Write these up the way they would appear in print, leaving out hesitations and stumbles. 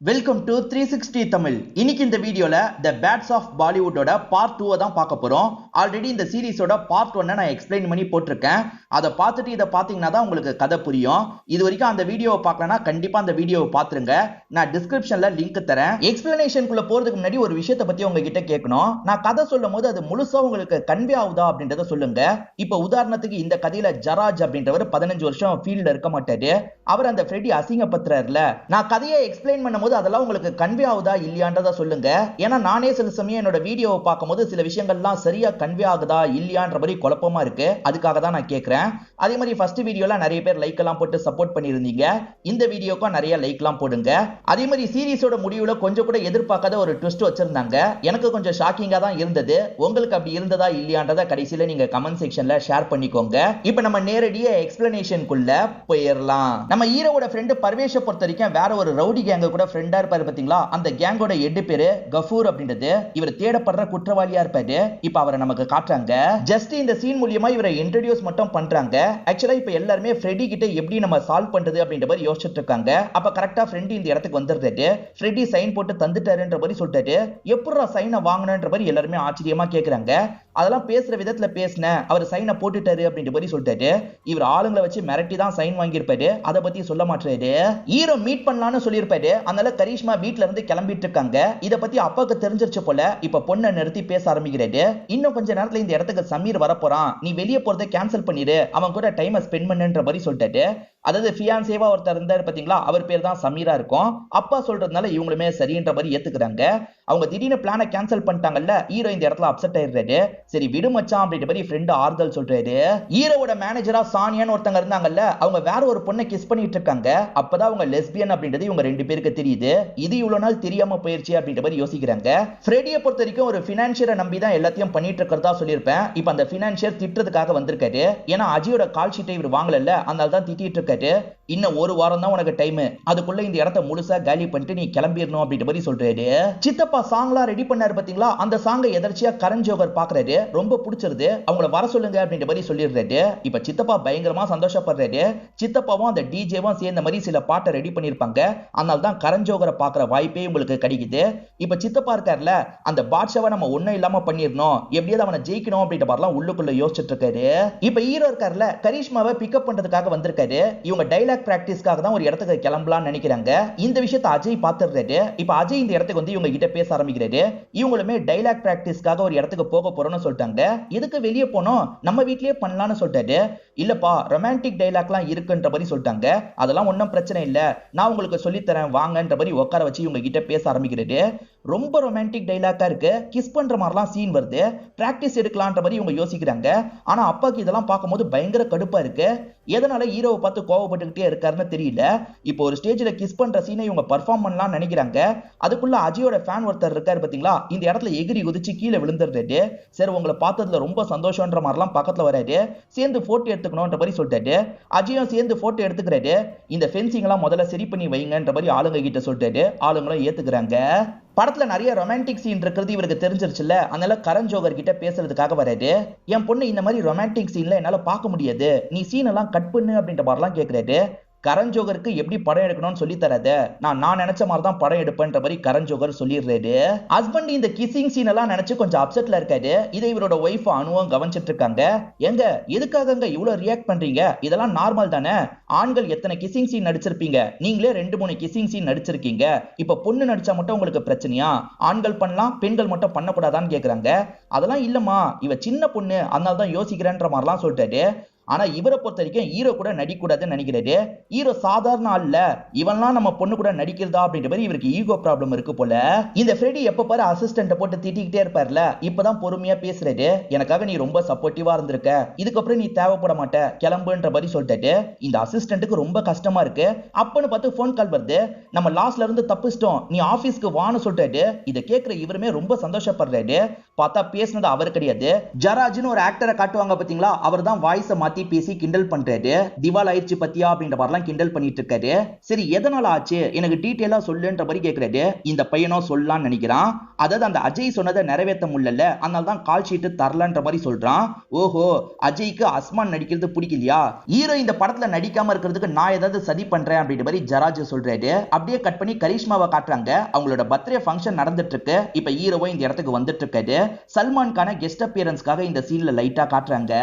Welcome to 360 Tamil. இன்னைக்கு இந்த வீடியோல த பேட்ஸ் ஆஃப் பாலிவுட்டோட பார்ட் 2 தான் பார்க்க போறோம். ஆல்ரெடி இந்த சீரிஸோட பார்ட் 1 நான் எக்ஸ்பிளைன் பண்ணி போட்டிருக்கேன். அதை பார்த்துட்டு இதை பார்த்தீங்கன்னா தான் உங்களுக்கு கதை புரியும். இது வரைக்கும் அந்த வீடியோவை பார்க்கலனா கண்டிப்பா அந்த வீடியோவை பார்த்துருங்க. நான் டிஸ்கிரிப்ஷன்ல லிங்க் தரேன். எக்ஸ்பிளனேஷனுக்குள்ள போறதுக்கு முன்னாடி ஒரு விஷயத்தை பத்தி உங்ககிட்ட கேட்கணும். நான் கதை சொல்லும் போது அது முழுசா உங்களுக்கு கன்வே ஆகுதா அப்படின்றத சொல்லுங்க. இப்ப உதாரணத்துக்கு இந்த கதையில ஜராஜ் அப்படின்றவர் 15 வருஷம் ஃபீல்ட்ல இருக்க மாட்டாரு. அவர் அந்த ஃப்ரெடி அசிங்கப்படுத்துறாருல. நான் கதையை எக்ஸ்பிளைன் பண்ணும்போது அதெல்லாம் உங்களுக்கு கன்வே ஆகுதா இல்லையான்றத சொல்லுங்க. ஏன்னா நானே சில சமயம் என்னோட வீடியோவை பார்க்கும்போது சில விஷயங்கள்லாம் சரியா கன்வே ஆகுதா இல்லையான்ற மாதிரி குழப்பமா இருக்கு. அதுக்காக தான் நான் கேட்கிறேன். அதே மாதிரி ஃபர்ஸ்ட் வீடியோல நிறைய பேர் லைக் எல்லாம் போட்டு சப்போர்ட் பண்ணியிருந்தீங்க. இந்த வீடியோக்கும் நிறைய லைக் எல்லாம் போடுங்க. அதே மாதிரி சீரிஸோட முடிவுல கொஞ்சம் கூட எதிர்பார்க்காத ஒரு ட்விஸ்ட் வச்சிருந்தாங்க. எனக்கு கொஞ்சம் ஷாக்கிங்கா தான் இருந்தது. உங்களுக்கு அப்படி இருந்ததா இல்லையான்றத கடைசியில நீங்க கமெண்ட் செக்ஷன்ல ஷேர் பண்ணிக்கோங்க. இப்போ நம்ம நேரடியா எக்ஸ்பிளனேஷனுக்குள்ள போயிடலாம். நம்ம ஹீரோவோட ஃப்ரெண்ட் பர்வேஷை பொறுத்த வரைக்கும் வேற ஒரு ரவுடி கேங்க கூட ஃப்ரெண்டா இருப்பாரு பாத்தீங்களா. அந்த கேங்கோட ஹெட் பேரு கஃபூர் அப்படின்றது. இவர் தேடப்படுற குற்றவாளியா இருப்பாரு. இப்போ அவரை நமக்கு காட்டுறாங்க. ஜஸ்ட் இந்த சீன் மூலமா இவரை இன்ட்ரோடியூஸ் மட்டும் பண்றாங்க. ஆக்சுவலா இப்போ எல்லாரும் ஃப்ரெடி கிட்ட எப்படி நம்ம சால்வ் பண்றது அப்படின்ற மாதிரி யோசிச்சுட்டு இருக்காங்க. அப்ப கரெக்டா ஃப்ரெண்ட் இந்த இடத்துக்கு வந்துடுறாரு. ஃப்ரெடி சைன் போட்டு தந்துட்டாருன்ற மாதிரி சொல்லிட்டாரு. எப்படா சைனை வாங்கணுன்ற மாதிரி எல்லாருமே ஆச்சரியமா கேக்குறாங்க. அதெல்லாம் பேசுற விதத்துல பேசின அவர் சைனை போட்டுட்டாரு அப்படின்ற மாதிரி சொல்லிட்டாரு. இவர் ஆளுங்களை வச்சு மிரட்டி தான் சைன் வாங்கியிருப்பாரு. அதை பத்தி சொல்ல மாட்டாரு. ஹீரோ மீட் பண்ணலாம்னு சொல்லியிருப்பாரு. அதனால கரிஷ்மா வீட்ல இருந்து கிளம்பிட்டு இருக்காங்க. இத பத்தி அப்பாவுக்கு தெரிஞ்சிருச்சு போல. இப்ப பொண்ணை நிறுத்தி பேச ஆரம்பிக்கிறாரு. இன்னும் கொஞ்ச நேரத்துல இந்த இடத்துக்கு சமீர் வரப்போறான். நீ வெளியே போறதை கேன்சல் பண்ணிடு. அவன் கூட டைமை ஸ்பெண்ட் பண்ணுன்ற மாதிரி சொல்லிட்டாரு. அதாவது ஃபியான்சேவா ஒருத்தர் இருந்தாரு பாத்தீங்களா, அவர் பேர் தான் சமீரா இருக்கும். அப்பா சொல்றதுனால இவங்களுமே சரின்ற மாதிரி ஏத்துக்கிறாங்க. அவங்க திடீர்னு பிளானை கேன்சல் பண்ணிட்டாங்கல்ல. ஹீரோ இந்த இடத்துல அப்செட் ஆயிடுறாரு. சரி விடு மச்சான் அப்படின்ற மாதிரி ஃப்ரெண்ட் ஆறுதல் சொல்றாரு. ஹீரோவோட மேனேஜரா சானியான்னு ஒருத்தங்க இருந்தாங்கல்ல, அவங்க வேற ஒரு பொண்ணை கிஸ் பண்ணிட்டு இருக்காங்க. அப்பதான் அவங்க லெஸ்பியன் அப்படின்றது இவங்க ரெண்டு பேருக்கு தெரியுது. இது இவ்வளவு நாள் தெரியாம போயிருச்சு அப்படின்ற மாதிரி யோசிக்கிறாங்க. ஃப்ரெடியை பொறுத்த வரைக்கும் ஒரு பினான்சியரை நம்பி தான் எல்லாத்தையும் பண்ணிட்டு இருக்கிறதா சொல்லியிருப்பேன். இப்ப அந்த பினான்சியர் திட்டுறதுக்காக வந்திருக்காரு. ஏன்னா அஜியோட கால் ஷீட்டை இவர் வாங்கல, அதனால தான் திட்டிட்டு இருக்காரு. இன்னும் ஒரு வாரம் தான் உனக்கு டைம். அதுக்குள்ள இந்த இடத்தை முழுசா காலி பண்ணிட்டு நீ கிளம்பிடணும் அப்படின்ற மாதிரி சொல்றாரு. சித்தப்பா சாங்லாம் ரெடி பண்ணாரு பாத்தீங்களா, அந்த சாங்கை எதர்ச்சியா கரண் ஜோகர் பாக்குறாரு. ரொம்ப பிடிச்சிருது. அவங்கள வர சொல்லுங்க அப்படின்ற மாதிரி சொல்லிடுறாரு. இப்ப சித்தப்பா பயங்கரமா சந்தோஷப்படுறாரு. சித்தப்பாவும் அந்த டிஜேவும் சேர்ந்த மாதிரி சில பாட்டை ரெடி பண்ணிருப்பாங்க. அதனால தான் கரண் ஜோகரை பாக்குற வாய்ப்பே உங்களுக்கு கிடைக்குது. இப்ப சித்தப்பா இருக்காருல, அந்த பாட்ஷாவை நம்ம ஒண்ணும் இல்லாம பண்ணிடணும், எப்படியாவது அவனை ஜெயிக்கணும் அப்படின்ற மாதிரிலாம் உள்ளுக்குள்ள யோசிச்சுட்டு இருக்காரு. இப்ப ஹீரோ இருக்காருல, கரிஷ்மாவை பிக்கப் பண்றதுக்காக வந்திருக்காரு. இவங்க டைலாக் பிராக்டிஸ்க்காக தான் ஒரு இடத்துக்கு கிளம்பலாம்னு நினைக்கிறாங்க. இந்த விஷயத்தை அஜய் பார்த்துறாரு. இப்ப அஜய் இந்த இடத்துக்கு வந்து இவங்க கிட்ட பேச ஆரம்பிக்கிறாரு. இவங்களுமே டைலாக் பிராக்டிஸ்க்காக ஒரு இடத்துக்கு போக போறோம்னு சொல்லிட்டாங்க. எதுக்கு வெளியே போனோம், நம்ம வீட்லயே பண்ணலாம்னு சொல்லிட்டாரு. இல்லப்பா ரொமான்டிக் டைலாக்லாம் இருக்குன்ற மாதிரி சொல்லிட்டாங்க. அதெல்லாம் ஒன்றும் பிரச்சனை இல்ல, நான் உங்களுக்கு சொல்லித்தரேன் வாங்கன்ற மாதிரி உட்கார வச்சு இவங்க கிட்ட பேச ஆரம்பிக்கிறாரு. ரொம்ப ரொமான்டிக் டைலாக்கா இருக்கு. கிஸ் பண்ற மாதிரிலாம் சீன் வருது. பிராக்டிஸ் எடுக்கலான்ற மாதிரி இவங்க யோசிக்கிறாங்க. ஆனா அப்பாக்கு இதெல்லாம் பார்க்கும்போது பயங்கர கடுப்பா இருக்கு. எதனால ஹீரோவை பார்த்து கோவப்பட்டுக்கிட்டே இருக்காருன்னு தெரியல. இப்போ ஒரு ஸ்டேஜ்ல கிஸ் பண்ற சீனை இவங்க பெர்ஃபார்ம் பண்ணலாம்னு நினைக்கிறாங்க. அதுக்குள்ள அஜயோட ஃபேன் ஒருத்தர் இருக்காரு பாத்தீங்களா, இந்த இடத்துல எகிரி குதிச்சு கீழே விழுந்துடுறாரு. சரி உங்களை பார்த்ததுல ரொம்ப சந்தோஷம்ன்ற மாதிரிலாம் பக்கத்துல வராரு. சேர்ந்து போட்டோ எடுத்துக்கணும்ன்ற மாதிரி சொல்லிட்டாரு. அஜயும் சேர்ந்து போட்டோ எடுத்துக்கிறாரு. இந்த ஃபென்சிங் எல்லாம் முதல்ல சரி பண்ணி வைங்கன்ற மாதிரி ஆளுங்க கிட்ட சொல்லிட்டாரு. ஆளுங்களும் ஏத்துக்கிறாங்க. படத்துல நிறைய ரொமான்டிக் சீன் இருக்கிறது இவருக்கு தெரிஞ்சிருச்சுல்ல, அதனால கரண் ஜோகர் கிட்ட பேசுறதுக்காக வராரு. என் பொண்ணு இந்த மாதிரி ரொமான்டிக் சீன்ல என்னால பார்க்க முடியாது, நீ சீன் எல்லாம் கட் பண்ணு அப்படின்ற மாதிரிலாம் கேட்கிறாரு. கரண் ஜோகருக்கு எப்படி படம் எடுக்கணும்னு சொல்லி தராத, நான் நினைச்ச மாதிரி தான் படம் எடுப்பேன்ற மாதிரி கரண் ஜோகர் சொல்லிடுறாரு. ஹஸ்பண்ட் இந்த கிசிங் சீன் எல்லாம் நினைச்சு கொஞ்சம் அப்செட்ல இருக்காரு. இதை இவரோட ஒய்ஃப் அனுவும் கவனிச்சிட்டு இருக்காங்க. எங்க எதுக்காக இவ்வளவு ரியாக்ட் பண்றீங்க, இதெல்லாம் நார்மல் தானே, ஆண்கள் எத்தனை கிசிங் சீன் நடிச்சிருப்பீங்க, நீங்களே 2-3 கிசிங் சீன் நடிச்சிருக்கீங்க, இப்ப பொண்ணு நடிச்சா மட்டும் உங்களுக்கு பிரச்சனையா, ஆண்கள் பண்ணலாம் பெண்கள் மட்டும் பண்ணக்கூடாதான்னு கேக்குறாங்க. அதெல்லாம் இல்லம்மா, இவ சின்ன பொண்ணு அதனால தான் யோசிக்கிறேன்ற மாதிரிலாம் சொல்லிட்டாரு. ஆனா இவரை பொறுத்த வரைக்கும் ஹீரோ கூட நடிக்கூடாதுன்னு நினைக்கிறாரு. ஹீரோ சாதாரண ஆள்ல, இவன்லாம் நம்ம பொண்ணு கூட நடிக்கிறதா அப்படின்ற மாதிரி இவருக்கு ஈகோ ப்ராப்ளம் இருக்கு போல. இந்த ஃப்ரெடி எப்ப பாரு அசிஸ்டன்ட போட்டு திட்டிக்கிட்டே இருப்பார்ல, இப்பதான் பொறுமையா பேசுறாரு. எனக்காக நீ ரொம்ப சப்போர்ட்டிவா இருந்திருக்க, இதுக்கப்புறம் நீ தேவைப்பட மாட்ட, கிளம்புன்ற மாதிரி சொல்லிட்டாரு. இந்த அசிஸ்டன்ட்டுக்கு ரொம்ப கஷ்டமா இருக்கு. அப்பன்னு பார்த்து போன் கால் வருது. நம்ம லாஸ்ட்ல இருந்து தப்பிச்சிட்டோம், நீ ஆபீஸ்க்கு வான்னு சொல்லிட்டாரு. இதை கேட்கிற இவருமே ரொம்ப சந்தோஷப்படுறாரு. பார்த்தா பேசினது அவர் கிடையாது, ஜராஜ்னு ஒரு ஆக்டரை காட்டுவாங்க பாத்தீங்களா, அவர் தான் வாய்ஸை மாத்தி பத்தி பேசி கிண்டல் பண்றாரு. திவால் ஆயிடுச்சு பத்தியா அப்படின்ற மாதிரிலாம் கிண்டல் பண்ணிட்டு இருக்காரு. சரி எதனால ஆச்சு எனக்கு டீட்டெயிலா சொல்லுன்ற மாதிரி கேக்குறாரு. இந்த பையனும் சொல்லலாம்னு நினைக்கிறான். அதாவது அந்த அஜய் சொன்னதை நிறைவேற்ற முடியல, அதனால தான் கால் ஷீட் தரலன்ற மாதிரி சொல்றான். ஓஹோ, அஜய்க்கு அஸ்மான் நடிக்கிறது பிடிக்கலையா, ஹீரோ இந்த படத்துல நடிக்காம இருக்கிறதுக்கு நான் ஏதாவது சதி பண்றேன் அப்படின்ற மாதிரி ஜராஜ் சொல்றாரு. அப்படியே கட் பண்ணி கரிஷ்மாவை காட்டுறாங்க. அவங்களோட பர்த்டே ஃபங்க்ஷன் நடந்துட்டு இருக்கு. இப்ப ஹீரோவும் இந்த இடத்துக்கு வந்துட்டு இருக்காரு. சல்மான் கான கெஸ்ட் அப்பியரன்ஸ்க்காக இந்த சீன்ல லைட்டா காட்டுறாங்க.